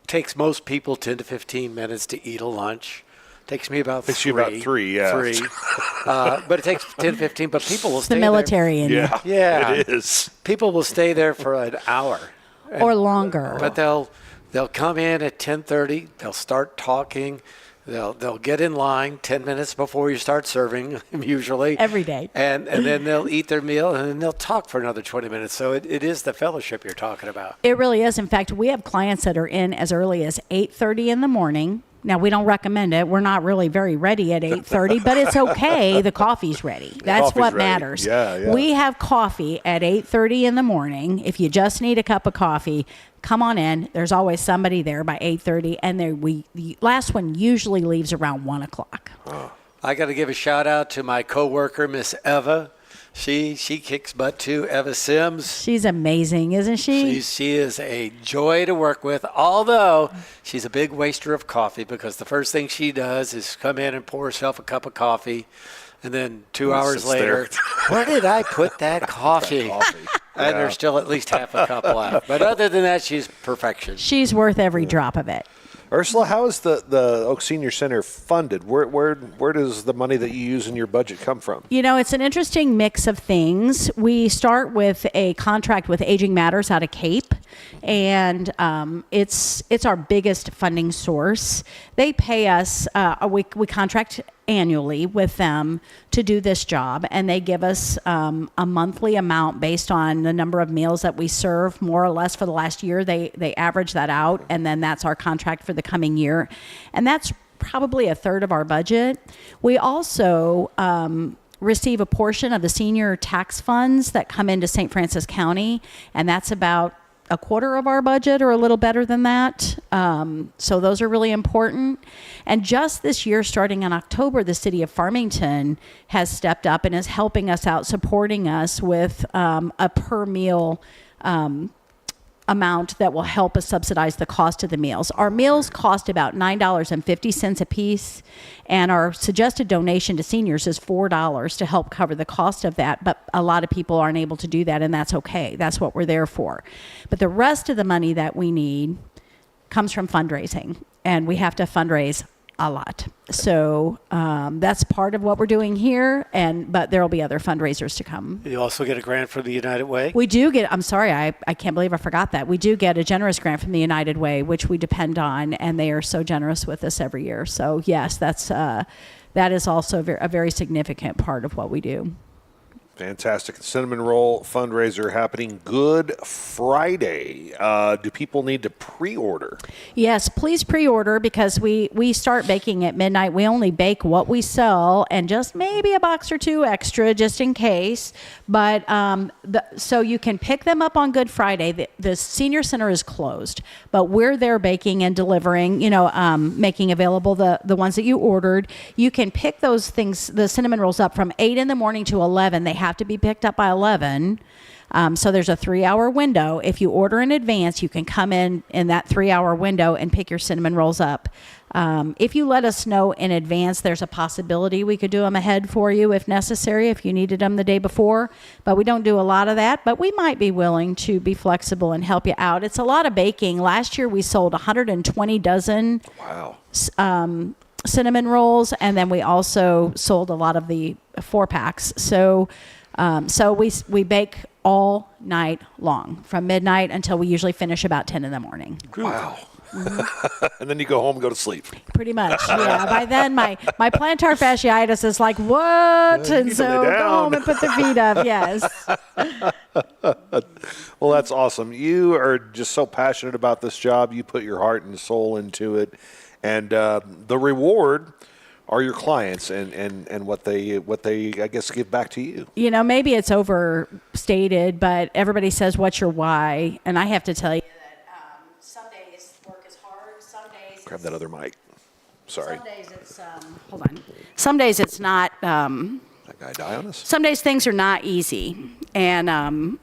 Speaker 2: takes most people 10 to 15 minutes to eat a lunch. Takes me about
Speaker 1: Takes
Speaker 2: three.
Speaker 1: you about three, yeah.
Speaker 2: But it takes 10 to 15, but people will stay
Speaker 12: The military in you.
Speaker 2: Yeah,
Speaker 1: it is.
Speaker 2: People will stay there for an hour.
Speaker 12: Or longer.
Speaker 2: But they'll come in at 10:30, they'll start talking, they'll get in line 10 minutes before you start serving, usually.
Speaker 12: Every day.
Speaker 2: And then they'll eat their meal, and then they'll talk for another 20 minutes. So it is the fellowship you're talking about.
Speaker 12: It really is. In fact, we have clients that are in as early as 8:30 in the morning. Now, we don't recommend it. We're not really very ready at 8:30, but it's okay. The coffee's ready. That's
Speaker 1: coffee's
Speaker 12: what
Speaker 1: ready.
Speaker 12: matters.
Speaker 1: Yeah.
Speaker 12: We have coffee at 8:30 in the morning. If you just need a cup of coffee, come on in. There's always somebody there by 8:30, and the last one usually leaves around 1 o'clock.
Speaker 2: I got to give a shout out to my coworker, Miss Eva. She kicks butt too, Eva Sims.
Speaker 12: She's amazing, isn't she?
Speaker 2: She is a joy to work with, although she's a big waster of coffee because the first thing she does is come in and pour herself a cup of coffee, and then 2 hours later, where did I put that coffee? And there's still at least half a cup left. But other than that, she's perfection.
Speaker 12: She's worth every drop of it.
Speaker 1: Ursula, how is the Oak Senior Center funded? Where does the money that you use in your budget come from?
Speaker 12: You know, it's an interesting mix of things. We start with a contract with Aging Matters out of Cape, and it's our biggest funding source. They pay us, we contract annually with them to do this job, and they give us a monthly amount based on the number of meals that we serve, more or less for the last year. They average that out, and then that's our contract for the coming year, and that's probably a third of our budget. We also receive a portion of the senior tax funds that come into St. Francis County, and that's about a quarter of our budget or a little better than that. So those are really important. And just this year, starting in October, the city of Farmington has stepped up and is helping us out, supporting us with a per meal amount that will help us subsidize the cost of the meals. Our meals cost about $9.50 a piece, and our suggested donation to seniors is $4 to help cover the cost of that, but a lot of people aren't able to do that, and that's okay. That's what we're there for. But the rest of the money that we need comes from fundraising, and we have to fundraise a lot. So that's part of what we're doing here, but there will be other fundraisers to come.
Speaker 2: You also get a grant from the United Way?
Speaker 12: We do get, I'm sorry, I can't believe I forgot that. We do get a generous grant from the United Way, which we depend on, and they are so generous with us every year. So yes, that is also a very significant part of what we do.
Speaker 1: Fantastic. Cinnamon Roll fundraiser happening Good Friday. Do people need to pre-order?
Speaker 12: Yes, please pre-order because we start baking at midnight. We only bake what we sell and just maybe a box or two extra just in case. But so you can pick them up on Good Friday. The Senior Center is closed, but we're there baking and delivering, making available the ones that you ordered. You can pick those things, the cinnamon rolls up from 8 in the morning to 11. They have to be picked up by 11. So there's a 3-hour window. If you order in advance, you can come in that 3-hour window and pick your cinnamon rolls up. If you let us know in advance, there's a possibility we could do them ahead for you if necessary, if you needed them the day before. But we don't do a lot of that, but we might be willing to be flexible and help you out. It's a lot of baking. Last year we sold 120 dozen cinnamon rolls, and then we also sold a lot of the 4-packs. So we bake all night long from midnight until we usually finish about 10 in the morning.
Speaker 1: Wow. Mm-hmm. And then you go home and go to sleep.
Speaker 12: Pretty much, yeah. By then, my plantar fasciitis is like, what? And so go home and put the feet up, yes.
Speaker 1: Well, that's awesome. You are just so passionate about this job. You put your heart and soul into it. And the reward are your clients and what they I guess give back to you.
Speaker 12: Maybe it's overstated, but everybody says, "What's your why?" And I have to tell you that some days work is hard. Some
Speaker 1: Grab that other mic. Sorry.
Speaker 12: Some days it's, hold on. Some days it's not,
Speaker 1: That guy die on us?
Speaker 12: some days things are not easy. And,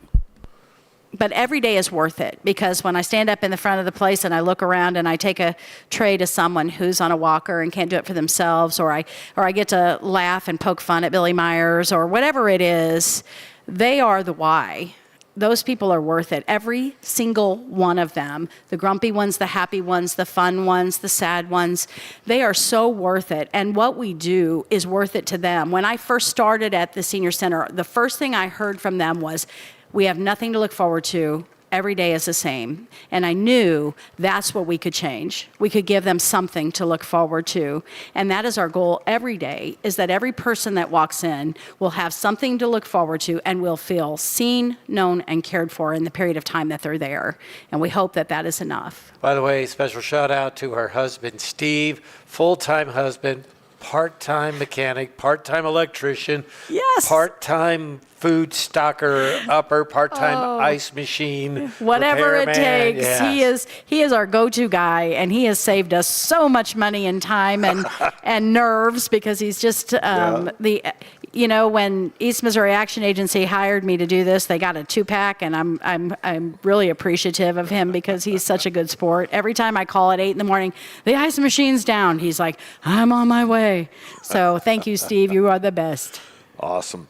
Speaker 12: but every day is worth it, because when I stand up in the front of the place and I look around and I take a tray to someone who's on a walker and can't do it for themselves, or I get to laugh and poke fun at Billy Myers or whatever it is, they are the why. Those people are worth it. Every single one of them, the grumpy ones, the happy ones, the fun ones, the sad ones, they are so worth it. And what we do is worth it to them. When I first started at the senior center, the first thing I heard from them was, we have nothing to look forward to. Every day is the same. And I knew that's what we could change. We could give them something to look forward to. And that is our goal every day, is that every person that walks in will have something to look forward to and will feel seen, known, and cared for in the period of time that they're there. And we hope that that is enough.
Speaker 2: By the way, special shout out to her husband, Steve, full-time husband, part-time mechanic, part-time electrician,
Speaker 12: Yes.
Speaker 2: part-time food stocker upper, part-time ice machine,
Speaker 12: Whatever it
Speaker 2: repairman.
Speaker 12: takes.
Speaker 2: Yes.
Speaker 12: He is our go-to guy, and he has saved us so much money and time and and nerves, because he's just when East Missouri Action Agency hired me to do this, they got a 2-pack, and I'm really appreciative of him, because he's such a good sport. Every time I call at 8 a.m, the ice machine's down, he's like, I'm on my way. So thank you, Steve. You are the best.
Speaker 1: Awesome.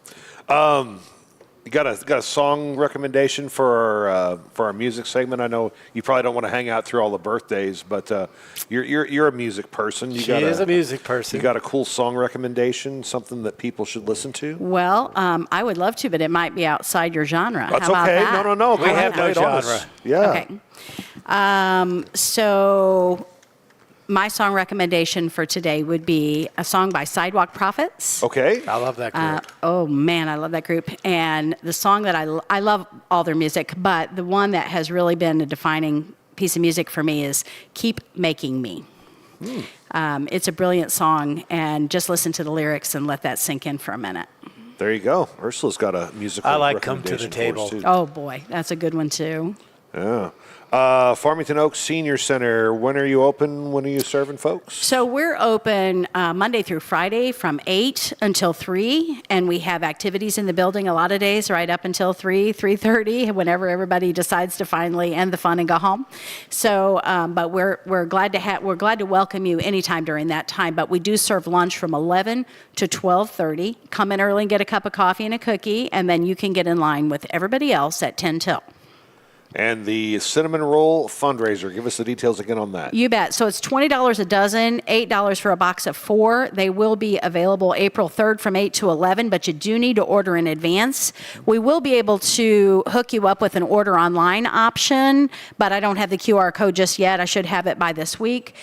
Speaker 1: You got a song recommendation for our music segment? I know you probably don't want to hang out through all the birthdays, but you're a music person.
Speaker 2: She is a music person.
Speaker 1: You got a cool song recommendation, something that people should listen to?
Speaker 12: Well, I would love to, but it might be outside your genre.
Speaker 1: That's
Speaker 12: How about
Speaker 1: okay.
Speaker 12: that?
Speaker 1: No.
Speaker 2: We have no genre.
Speaker 1: Yeah.
Speaker 12: Okay. So my song recommendation for today would be a song by Sidewalk Prophets.
Speaker 1: Okay.
Speaker 2: I love that group.
Speaker 12: Oh man, I love that group. And the song that I love all their music, but the one that has really been a defining piece of music for me is Keep Making Me. It's a brilliant song, and just listen to the lyrics and let that sink in for a minute.
Speaker 1: There you go. Ursula's got a musical
Speaker 2: I like Come to the
Speaker 1: recommendation for us,
Speaker 2: Table.
Speaker 1: too.
Speaker 12: Oh boy, that's a good one too.
Speaker 1: Yeah. Farmington Oaks Senior Center, when are you open? When are you serving folks?
Speaker 12: So we're open Monday through Friday from 8 until 3, and we have activities in the building a lot of days right up until 3:30, whenever everybody decides to finally end the fun and go home. So, but we're glad to welcome you anytime during that time. But we do serve lunch from 11 to 12:30. Come in early and get a cup of coffee and a cookie, and then you can get in line with everybody else at 10 till.
Speaker 1: And the cinnamon roll fundraiser. Give us the details again on that.
Speaker 12: You bet. So it's $20 a dozen, $8 for a box of 4. They will be available April 3rd from 8 to 11, but you do need to order in advance. We will be able to hook you up with an order online option, but I don't have the QR code just yet. I should have it by this week.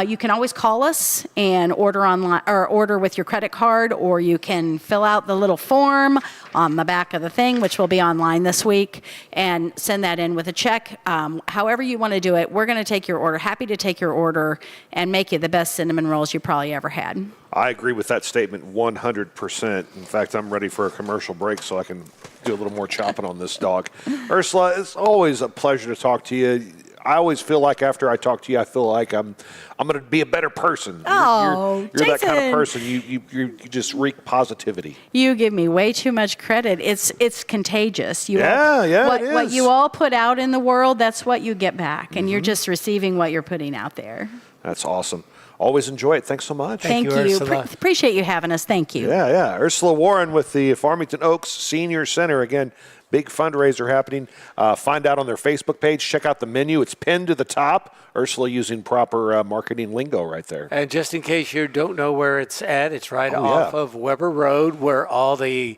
Speaker 12: You can always call us and order online, or order with your credit card, or you can fill out the little form on the back of the thing, which will be online this week, and send that in with a check. However you want to do it, we're going to take your order. Happy to take your order and make you the best cinnamon rolls you probably ever had.
Speaker 1: I agree with that statement 100%. In fact, I'm ready for a commercial break so I can do a little more chopping on this dog. Ursula, it's always a pleasure to talk to you. I always feel like after I talk to you, I feel like I'm going to be a better person.
Speaker 12: Oh,
Speaker 1: you're that kind of
Speaker 12: Jason.
Speaker 1: person. You just reek positivity.
Speaker 12: You give me way too much credit. It's contagious. It
Speaker 1: is.
Speaker 12: What you all put out in the world, that's what you get back, and you're just receiving what you're putting out there.
Speaker 1: That's awesome. Always enjoy it. Thanks so much.
Speaker 12: Thank you.
Speaker 2: Ursula.
Speaker 12: Appreciate you having us. Thank you.
Speaker 1: Yeah. Ursula Warren with the Farmington Oaks Senior Center. Again, big fundraiser happening. Find out on their Facebook page. Check out the menu. It's pinned to the top. Ursula using proper marketing lingo right there.
Speaker 2: And just in case you don't know where it's at, it's right off of Weber Road, where all the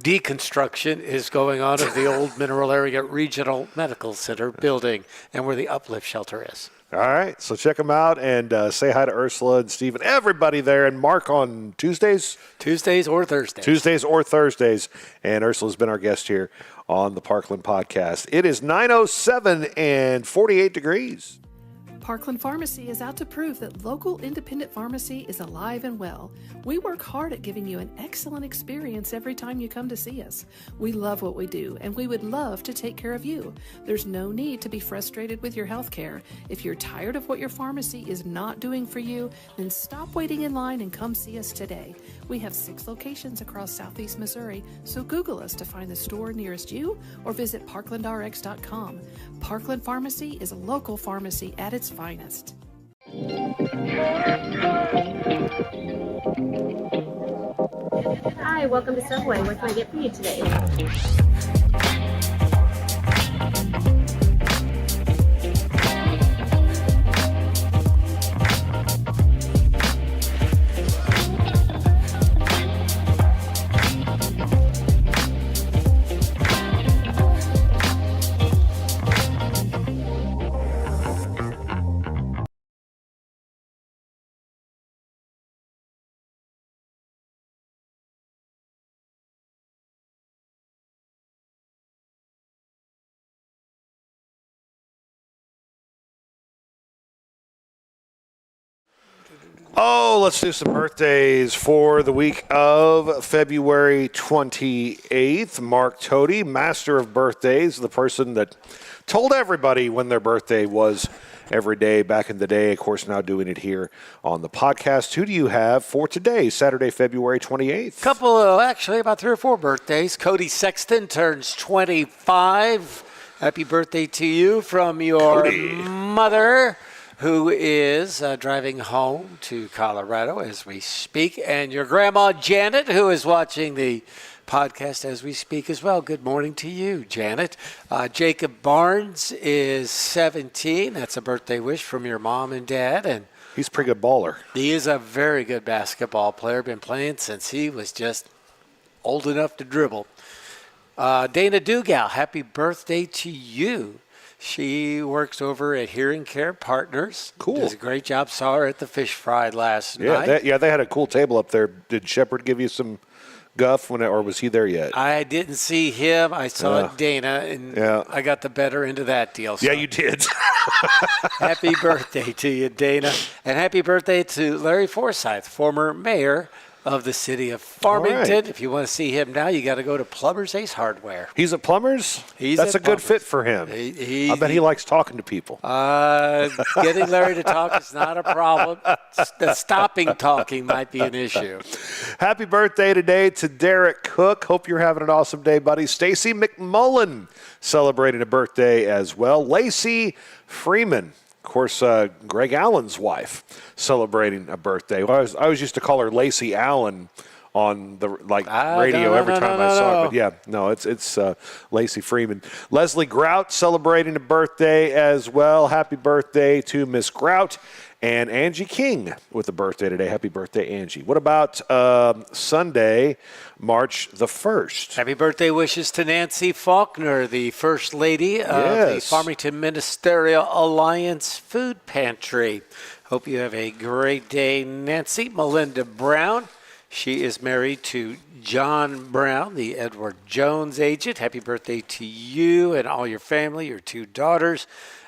Speaker 2: deconstruction is going on of the old Mineral Area Regional Medical Center building, and where the uplift shelter is.
Speaker 1: All right, so check them out and say hi to Ursula and Steve and everybody there, and Mark on Tuesdays?
Speaker 2: Tuesdays or Thursdays.
Speaker 1: Tuesdays or Thursdays. And Ursula's been our guest here on the Parkland Podcast. It is 9:07 and 48 degrees.
Speaker 4: Parkland Pharmacy is out to prove that local independent pharmacy is alive and well. We work hard at giving you an excellent experience every time you come to see us. We love what we do, and we would love to take care of you. There's no need to be frustrated with your health care. If you're tired of what your pharmacy is not doing for you, then stop waiting in line and come see us today. We have 6 locations across Southeast Missouri, so Google us to find the store nearest you or visit parklandrx.com. Parkland Pharmacy is a local pharmacy at its finest.
Speaker 7: Hi, welcome to Subway. What can I get for you today?
Speaker 1: Oh, let's do some birthdays for the week of February 28th. Mark Toady, master of birthdays, the person that told everybody when their birthday was every day back in the day. Of course, now doing it here on the podcast. Who do you have for today, Saturday, February 28th?
Speaker 2: Actually, about 3 or 4 birthdays. Cody Sexton turns 25. Happy birthday to you from your mother, who is driving home to Colorado as we speak, and your grandma, Janet, who is watching the podcast as we speak as well. Good morning to you, Janet. Jacob Barnes is 17. That's a birthday wish from your mom and dad. And
Speaker 1: he's a pretty good baller.
Speaker 2: He is a very good basketball player. Been playing since he was just old enough to dribble. Dana Dugal, happy birthday to you. She works over at Hearing Care Partners.
Speaker 1: Cool.
Speaker 2: Does a great job. Saw her at the fish fry last night.
Speaker 1: They had a cool table up there. Did Shepard give you some guff or was he there yet?
Speaker 2: I didn't see him. I saw Dana, and I got the better end of that deal. So.
Speaker 1: Yeah, you did.
Speaker 2: Happy birthday to you, Dana. And happy birthday to Larry Forsyth, former mayor of the city of Farmington.
Speaker 1: Right.
Speaker 2: If you want to see him now, you got to go to Plumber's Ace Hardware.
Speaker 1: He's at Plumbers? That's a good fit for him. I bet he likes talking to people.
Speaker 2: Getting Larry to talk is not a problem. Stopping talking might be an issue.
Speaker 1: Happy birthday today to Derek Cook. Hope you're having an awesome day, buddy. Stacy McMullen celebrating a birthday as well. Lacey Freeman. Of course, Greg Allen's wife celebrating a birthday. I always used to call her Lacey Allen on the radio every time I saw her. But yeah, no, it's Lacey Freeman. Leslie Grout celebrating a birthday as well. Happy birthday to Miss Grout. And Angie King with a birthday today. Happy birthday, Angie. What about Sunday, March the 1st?
Speaker 2: Happy birthday wishes to Nancy Faulkner, the First Lady of the Farmington Ministerial Alliance Food Pantry. Hope you have a great day, Nancy. Melinda Brown, she is married to John Brown, the Edward Jones agent. Happy birthday to you and all your family, your 2 daughters.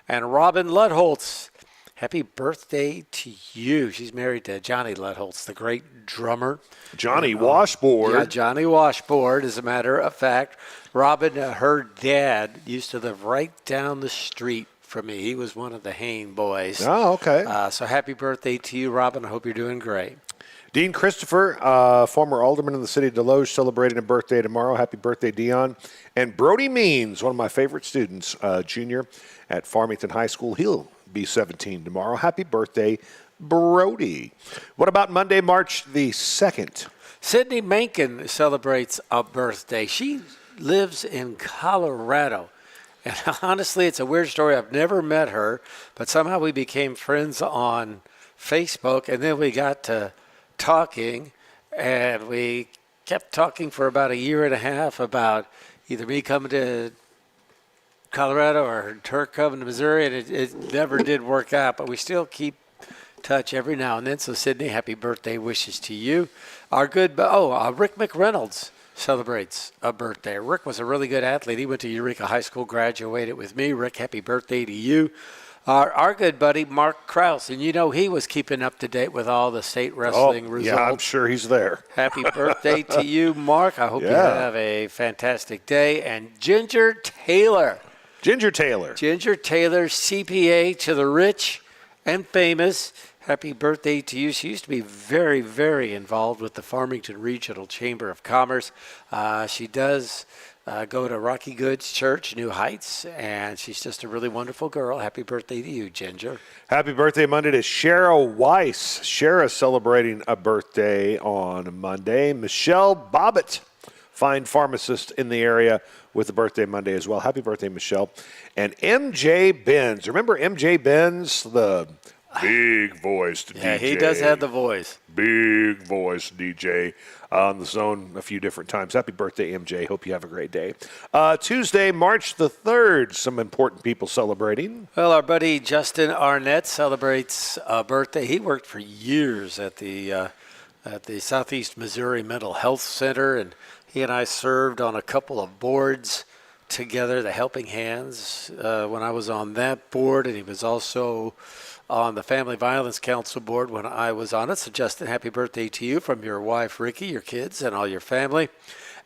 Speaker 2: And Robin Ludholtz, happy birthday to you. She's married to Johnny Ludholtz, the great drummer.
Speaker 1: Johnny Washboard.
Speaker 2: Yeah, Johnny Washboard, as a matter of fact. Robin, her dad, used to live right down the street from me. He was one of the Hain boys.
Speaker 1: Oh, okay.
Speaker 2: So happy birthday to you, Robin. I hope you're doing great.
Speaker 1: Dean Christopher, former alderman in the city of Desloge, celebrating a birthday tomorrow. Happy birthday, Dion. And Brody Means, one of my favorite students, junior at Farmington High School. He'll be 17 tomorrow. Happy birthday, Brody. What about Monday, March the 2nd?
Speaker 2: Sydney Mencken celebrates a birthday. She lives in Colorado. And honestly, it's a weird story. I've never met her, but somehow we became friends on Facebook, and then we got to talking, and we kept talking for about a year and a half about either me coming to Colorado or her coming to Missouri, and it never did work out, but we still keep touch every now and then. So Sydney, happy birthday wishes to you. Rick McReynolds celebrates a birthday. Rick was a really good athlete. He went to Eureka High School, graduated with me. Rick, happy birthday to you. Our good buddy, Mark Krause. And he was keeping up to date with all the state wrestling results.
Speaker 1: Yeah, I'm sure he's there.
Speaker 2: Happy birthday to you, Mark. I hope you have a fantastic day. And Ginger Taylor.
Speaker 1: Ginger Taylor,
Speaker 2: CPA to the rich and famous. Happy birthday to you. She used to be very, very involved with the Farmington Regional Chamber of Commerce. She does go to Rocky Goods Church, New Heights, and she's just a really wonderful girl. Happy birthday to you, Ginger.
Speaker 1: Happy birthday Monday to Shara Weiss. Shara celebrating a birthday on Monday. Michelle Bobbitt, fine pharmacist in the area, with a birthday Monday as well. Happy birthday, Michelle. And MJ Benz. Remember MJ Benz, the big-voiced DJ?
Speaker 2: Yeah, he does have the voice.
Speaker 1: Big-voiced DJ on the zone a few different times. Happy birthday, MJ. Hope you have a great day. Tuesday, March the 3rd, some important people celebrating.
Speaker 2: Well, our buddy Justin Arnett celebrates a birthday. He worked for years at the Southeast Missouri Mental Health Center, and he and I served on a couple of boards together, the Helping Hands, when I was on that board, and he was also on the Family Violence Council board when I was on it. So, Justin, happy birthday to you from your wife, Ricky, your kids, and all your family.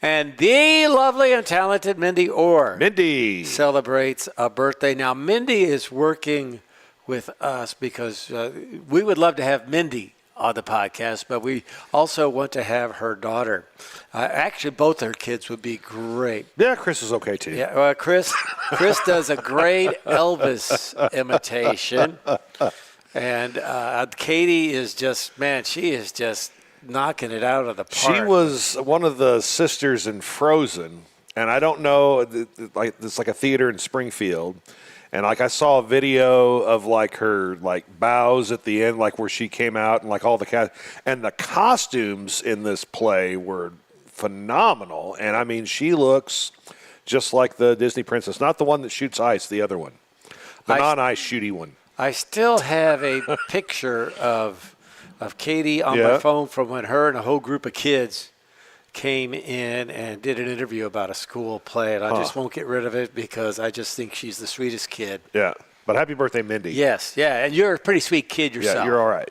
Speaker 2: And the lovely and talented Mindy Orr.
Speaker 1: Mindy
Speaker 2: celebrates a birthday. Now, Mindy is working with us because we would love to have Mindy on the podcast, but we also want to have her daughter. Actually, both her kids would be great.
Speaker 1: Yeah, Chris is okay too.
Speaker 2: Yeah, Chris does a great Elvis imitation, and Katie is just, man, she is just knocking it out of the park.
Speaker 1: She was one of the sisters in Frozen, and I don't know, it's like a theater in Springfield. And I saw a video of her bows at the end, where she came out and all the cast, and the costumes in this play were phenomenal. And I mean, she looks just like the Disney princess, not the one that shoots ice, the other one, the non-ice shooty one.
Speaker 2: I still have a picture of Katie on my phone from when her and a whole group of kids came in and did an interview about a school play, and I just won't get rid of it because I just think she's the sweetest kid.
Speaker 1: Yeah, but happy birthday, Mindy.
Speaker 2: Yes, yeah, and you're a pretty sweet kid yourself.
Speaker 1: Yeah, you're all right.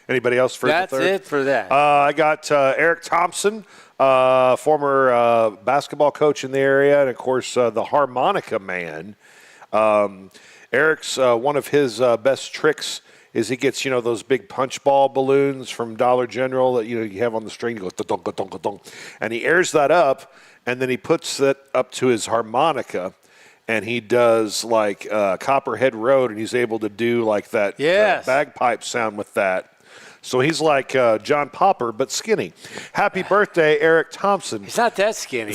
Speaker 1: Anybody else for
Speaker 2: That's
Speaker 1: the third?
Speaker 2: it for that.
Speaker 1: I got Eric Thompson, former basketball coach in the area, and, of course, the harmonica man. Eric's one of his best tricks is he gets, those big punch ball balloons from Dollar General that, you have on the string. He goes, dunk, dunk, dunk, and he airs that up, and then he puts it up to his harmonica, and he does Copperhead Road, and he's able to do that bagpipe sound with that. So he's like John Popper, but skinny. Happy birthday, Eric Thompson.
Speaker 2: He's not that skinny.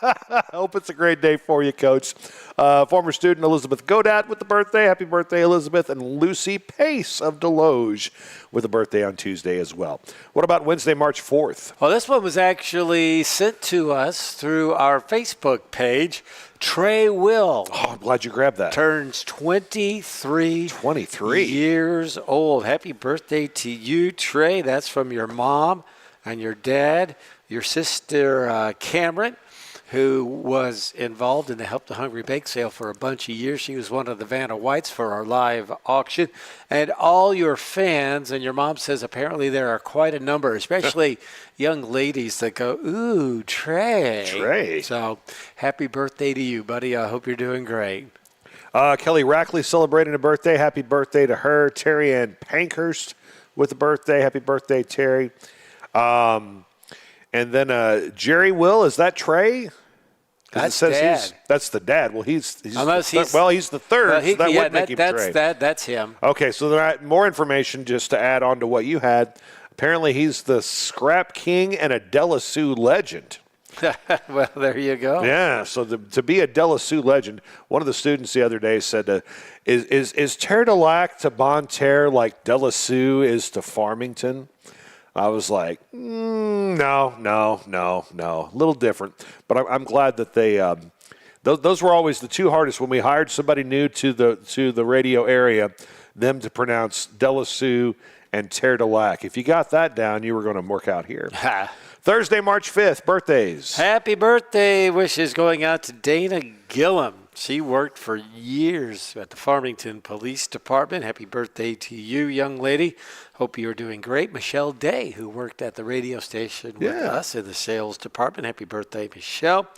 Speaker 1: I hope it's a great day for you, Coach. Former student Elizabeth Godat with the birthday. Happy birthday, Elizabeth. And Lucy Pace of Desloge with a birthday on Tuesday as well. What about Wednesday, March 4th?
Speaker 2: Well, this one was actually sent to us through our Facebook page. Trey Will.
Speaker 1: Oh, I'm glad you grabbed that.
Speaker 2: Turns 23 years old. Happy birthday to you, Trey. That's from your mom and your dad, your sister Cameron, who was involved in the Help the Hungry Bake Sale for a bunch of years. She was one of the Vanna Whites for our live auction. And all your fans, and your mom says apparently there are quite a number, especially young ladies that go, ooh, Trey.
Speaker 1: Trey.
Speaker 2: So happy birthday to you, buddy. I hope you're doing great.
Speaker 1: Kelly Rackley celebrating a birthday. Happy birthday to her. Terry Ann Pankhurst with a birthday. Happy birthday, Terry. And then Jerry Will, is that Trey?
Speaker 2: That's Dad.
Speaker 1: That's the dad. Well, he's the third.
Speaker 2: Well,
Speaker 1: so that would make him Trey.
Speaker 2: That's him.
Speaker 1: Okay, so there are more information just to add on to what you had. Apparently, he's the scrap king and a Della Sioux legend.
Speaker 2: Well, there you go.
Speaker 1: Yeah, so to be a Della Sioux legend, one of the students the other day said, is Terre de Lac to Bonne Terre like Della Sioux is to Farmington? I was like, no, a little different. But I'm glad that they those were always the two hardest when we hired somebody new to the radio area, them to pronounce Della Sioux and Terre de Lac. If you got that down, you were going to work out here. Thursday, March 5th, birthdays.
Speaker 2: Happy birthday wishes going out to Dana Gillum. She worked for years at the Farmington Police Department. Happy birthday to you, young lady. Hope you're doing great. Michelle Day, who worked at the radio station with us in the sales department. Happy birthday, Michelle.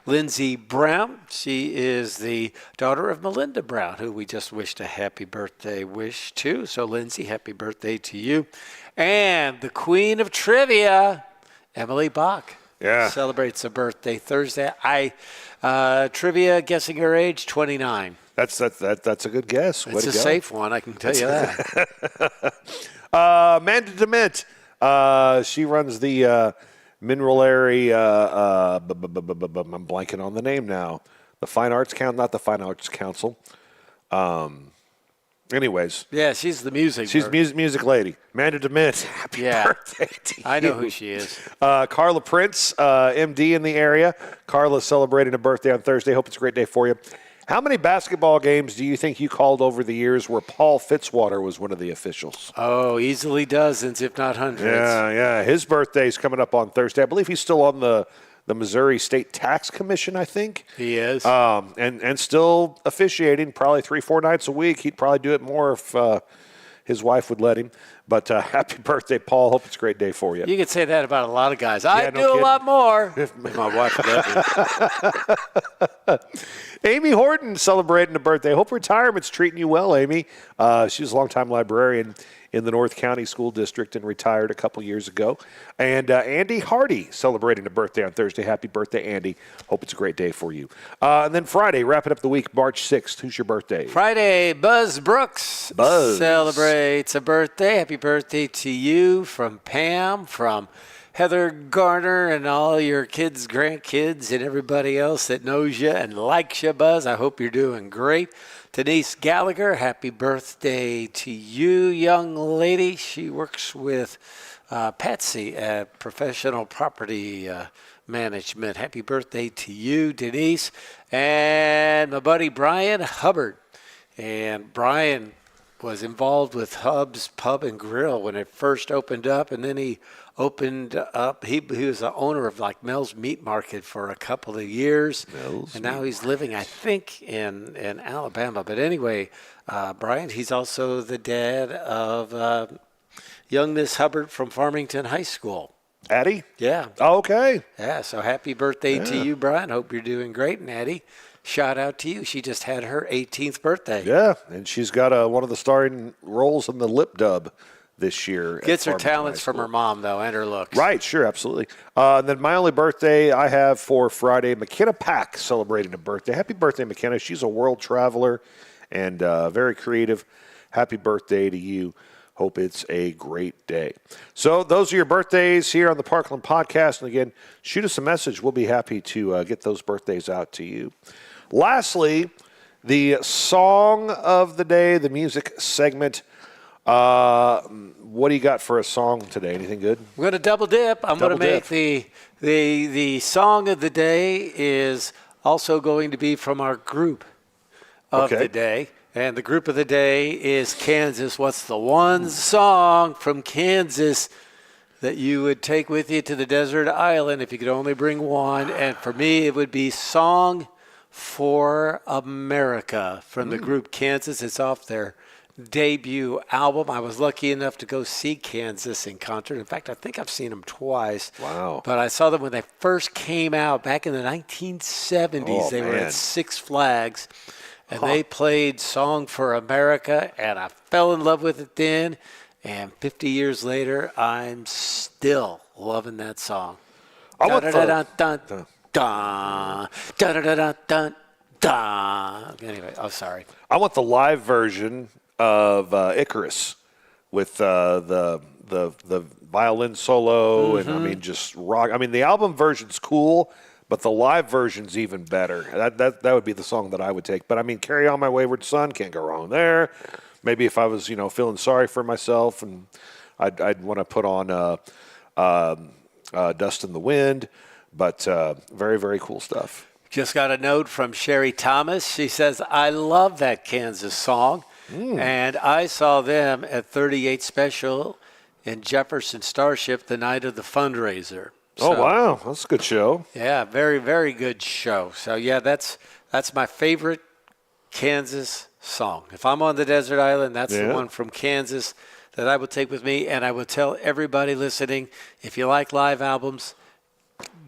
Speaker 2: Lindsay Brown, she is the daughter of Melinda Brown, who we just wished a happy birthday wish to. So, Lindsay, happy birthday to you. And the queen of trivia, Emily Bach.
Speaker 1: Yeah.
Speaker 2: Celebrates a birthday Thursday. Trivia, guessing her age, 29.
Speaker 1: That's a good guess.
Speaker 2: It's a safe one, I can tell you that.
Speaker 1: Amanda DeMint. She runs the Mineral Area. I'm blanking on the name now. The Fine Arts Council, not the Fine Arts Council. Anyways.
Speaker 2: Yeah, she's the music.
Speaker 1: She's music lady. Amanda DeMint. Happy birthday to you.
Speaker 2: I know who she is.
Speaker 1: Carla Prince, MD in the area. Carla's celebrating a birthday on Thursday. Hope it's a great day for you. How many basketball games do you think you called over the years where Paul Fitzwater was one of the officials?
Speaker 2: Oh, easily dozens, if not hundreds.
Speaker 1: Yeah. His birthday's coming up on Thursday. I believe he's still on the Missouri State Tax Commission, I think.
Speaker 2: He is.
Speaker 1: And still officiating probably 3-4 nights a week. He'd probably do it more if his wife would let him. But happy birthday, Paul. Hope it's a great day for you.
Speaker 2: You could say that about a lot of guys. I do a lot more if my wife would let me.
Speaker 1: Amy Horton celebrating a birthday. Hope retirement's treating you well, Amy. She's a longtime librarian in the North County School District and retired a couple years ago. And Andy Hardy celebrating a birthday on Thursday. Happy birthday, Andy. Hope it's a great day for you. And then Friday, wrapping up the week, March 6th. Who's your birthday?
Speaker 2: Friday, Buzz Brooks celebrates a birthday. Happy birthday to you from Pam, from Heather Garner, and all your kids, grandkids, and everybody else that knows you and likes you, Buzz. I hope you're doing great. Denise Gallagher, happy birthday to you, young lady. She works with Patsy at Professional Property Management. Happy birthday to you, Denise. And my buddy Brian Hubbard. And Brian was involved with Hub's Pub and Grill when it first opened up, and then he opened up. He was the owner of like Mel's Meat Market for a couple of years, and now he's living, I think, in Alabama. But anyway, Brian, he's also the dad of young Miss Hubbard from Farmington High School.
Speaker 1: Addie?
Speaker 2: Yeah.
Speaker 1: Oh, okay.
Speaker 2: Yeah, so happy birthday to you, Brian. Hope you're doing great. And Addie, shout out to you. She just had her 18th birthday.
Speaker 1: Yeah, and she's got one of the starring roles in the Lip Dub this year.
Speaker 2: Gets her talents from her mom, though, and her looks.
Speaker 1: Right, sure, absolutely. And then my only birthday I have for Friday, McKenna Pack celebrating a birthday. Happy birthday, McKenna. She's a world traveler and very creative. Happy birthday to you. Hope it's a great day. So those are your birthdays here on the Parkland Podcast. And again, shoot us a message. We'll be happy to get those birthdays out to you. Lastly, the song of the day, the music segment. What do you got for a song today? Anything good?
Speaker 2: I'm going to double dip. I'm going to make the song of the day is also going to be from our group of the day. And the group of the day is Kansas. What's the one song from Kansas that you would take with you to the desert island if you could only bring one? And for me, it would be Song for America from the group Kansas. It's off their debut album. I was lucky enough to go see Kansas in concert. In fact, I think I've seen them twice.
Speaker 1: Wow.
Speaker 2: But I saw them when they first came out back in the 1970s. They were at Six Flags. And they played Song for America, and I fell in love with it then. And 50 years later, I'm still loving that song. Anyway, I'm sorry.
Speaker 1: I want the live version of Icarus with the violin solo and I mean just rock. I mean the album version's cool, but the live version's even better. That would be the song that I would take. But I mean, Carry On My Wayward Son, can't go wrong there. Maybe if I was feeling sorry for myself, and I'd want to put on Dust in the Wind. But very, very cool stuff.
Speaker 2: Just got a note from Sherry Thomas. She says, I love that Kansas song. And I saw them at 38 Special in Jefferson Starship the night of the fundraiser.
Speaker 1: Oh,
Speaker 2: So,
Speaker 1: wow. That's a good show.
Speaker 2: Yeah, very, very good show. So, yeah, that's my favorite Kansas song. If I'm on the desert island, that's the one from Kansas that I would take with me. And I would tell everybody listening, if you like live albums,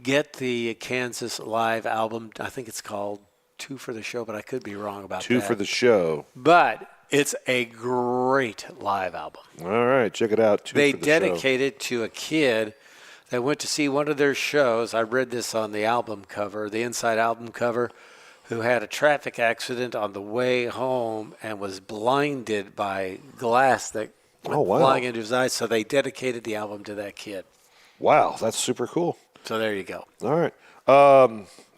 Speaker 2: get the Kansas live album. I think it's called Two for the Show, but I could be wrong about that.
Speaker 1: Two for the Show.
Speaker 2: But it's a great live album.
Speaker 1: All right, check it out.
Speaker 2: They dedicated to a kid that went to see one of their shows. I read this on the album cover, the inside album cover, who had a traffic accident on the way home and was blinded by glass that went flying into his eyes. So they dedicated the album to that kid.
Speaker 1: Wow, that's super cool.
Speaker 2: So there you go.
Speaker 1: All right.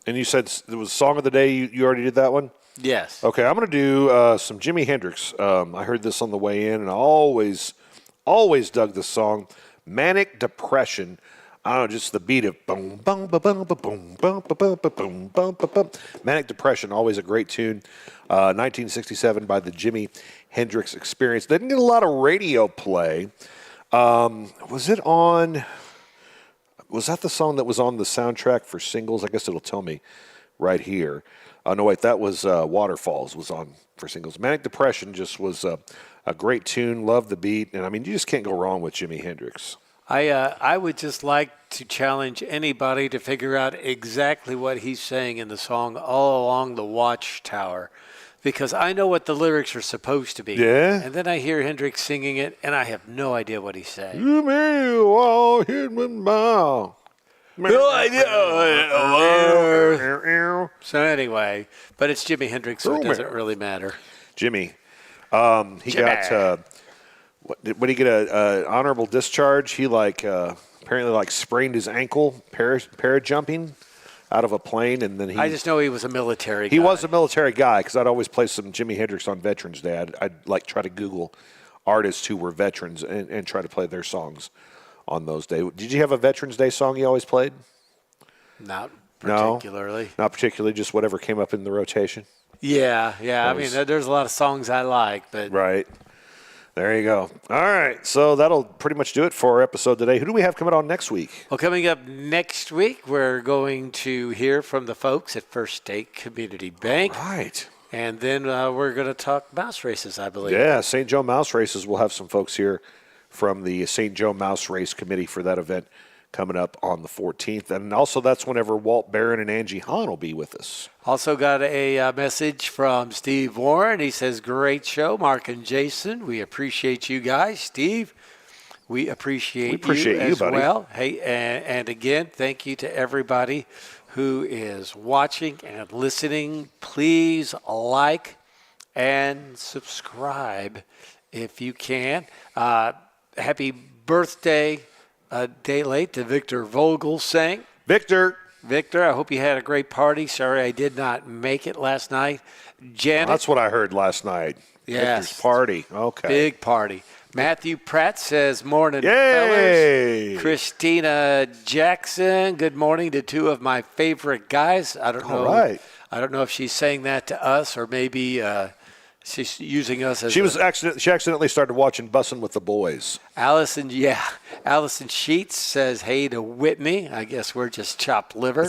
Speaker 1: And you said it was Song of the Day. You already did that one?
Speaker 2: Yes.
Speaker 1: Okay, I'm going to do some Jimi Hendrix. I heard this on the way in, and I always dug this song. Manic Depression. I don't know, just the beat of boom, boom, boom, boom, boom, boom, boom, boom, boom, boom. Manic Depression, always a great tune. 1967 by the Jimi Hendrix Experience. They didn't get a lot of radio play. Was that the song that was on the soundtrack for Singles? I guess it'll tell me right here. No, wait, that was Waterfalls was on for Singles. Manic Depression just was a great tune. Love the beat. And, I mean, you just can't go wrong with Jimi Hendrix.
Speaker 2: I would just like to challenge anybody to figure out exactly what he's saying in the song all along the Watchtower, because I know what the lyrics are supposed to be.
Speaker 1: Yeah.
Speaker 2: And then I hear Hendrix singing it, and I have no idea what he's saying. No idea. So anyway, but it's Jimi Hendrix, so it doesn't really matter.
Speaker 1: Jimmy. He got... When he get an honorable discharge, he apparently sprained his ankle parajumping out of a plane, and then
Speaker 2: I just know he was a military guy.
Speaker 1: He was a military guy because I'd always play some Jimi Hendrix on Veterans Day. I'd try to Google artists who were veterans and try to play their songs on those days. Did you have a Veterans Day song you always played?
Speaker 2: Not particularly.
Speaker 1: No, not particularly. Just whatever came up in the rotation.
Speaker 2: Yeah. I mean, there's a lot of songs I like, but
Speaker 1: right. There you go. All right, so that'll pretty much do it for our episode today. Who do we have coming on next week?
Speaker 2: Well, coming up next week, we're going to hear from the folks at First State Community Bank.
Speaker 1: All right.
Speaker 2: And then we're going to talk mouse races, I believe.
Speaker 1: Yeah, St. Joe Mouse Races. We'll have some folks here from the St. Joe Mouse Race Committee for that event coming up on the 14th. And also that's whenever Walt Barron and Angie Hahn will be with us.
Speaker 2: Also got a message from Steve Warren. He says, great show, Mark and Jason. We appreciate you guys. Steve, we appreciate you as
Speaker 1: buddy.
Speaker 2: Well. Hey, and again, thank you to everybody who is watching and listening. Please like and subscribe if you can. Happy birthday, a day late, to Victor Vogelsang.
Speaker 1: Victor,
Speaker 2: I hope you had a great party. Sorry I did not make it last night. Janet.
Speaker 1: That's what I heard last night.
Speaker 2: Yes.
Speaker 1: Victor's party. Okay.
Speaker 2: Big party. Matthew Pratt says, morning,
Speaker 1: Yay!
Speaker 2: fellas. Christina Jackson, good morning to two of my favorite guys. I don't know.
Speaker 1: All right.
Speaker 2: I don't know if she's saying that to us or maybe she's using us as
Speaker 1: she accidentally started watching Bussin' with the Boys.
Speaker 2: Allison Sheets says, hey to Whitney. I guess we're just chopped liver.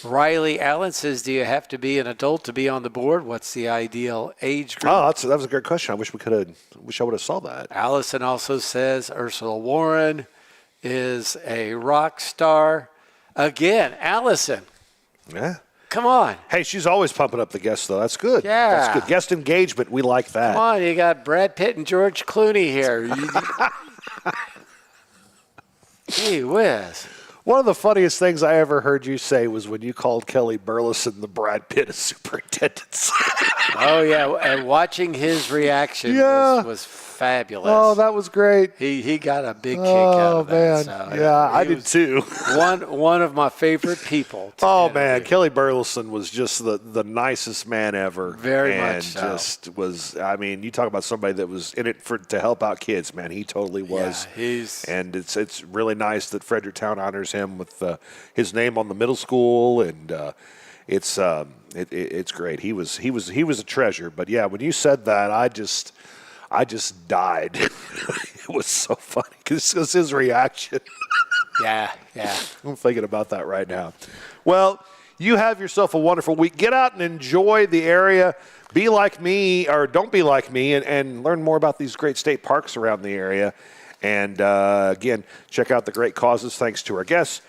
Speaker 2: Riley Allen says, do you have to be an adult to be on the board? What's the ideal age group?
Speaker 1: Oh, that was a great question. I wish I would have saw that.
Speaker 2: Allison also says Ursula Warren is a rock star. Again, Allison.
Speaker 1: Yeah.
Speaker 2: Come on.
Speaker 1: Hey, she's always pumping up the guests, though. That's good.
Speaker 2: Yeah.
Speaker 1: That's good. Guest engagement. We like that.
Speaker 2: Come on. You got Brad Pitt and George Clooney here. Gee whiz.
Speaker 1: One of the funniest things I ever heard you say was when you called Kelly Burleson the Brad Pitt of superintendents.
Speaker 2: Oh, yeah. And watching his reaction was fabulous.
Speaker 1: Oh, that was great.
Speaker 2: He got a big kick out of that.
Speaker 1: Man.
Speaker 2: So,
Speaker 1: yeah, I did too.
Speaker 2: one of my favorite people.
Speaker 1: Oh, man. Kelly Burleson was just the nicest man ever.
Speaker 2: Very much so.
Speaker 1: And just was, I mean, you talk about somebody that was in it to help out kids, man. He totally was.
Speaker 2: Yeah,
Speaker 1: and it's really nice that Fredericktown honors him with his name on the middle school, and it's great. He was a treasure. But yeah, when you said that, I just died. It was so funny because his reaction.
Speaker 2: Yeah.
Speaker 1: I'm thinking about that right now. Well, you have yourself a wonderful week. Get out and enjoy the area. Be like me, or don't be like me, and learn more about these great state parks around the area. And again, check out the great causes. Thanks to our guests.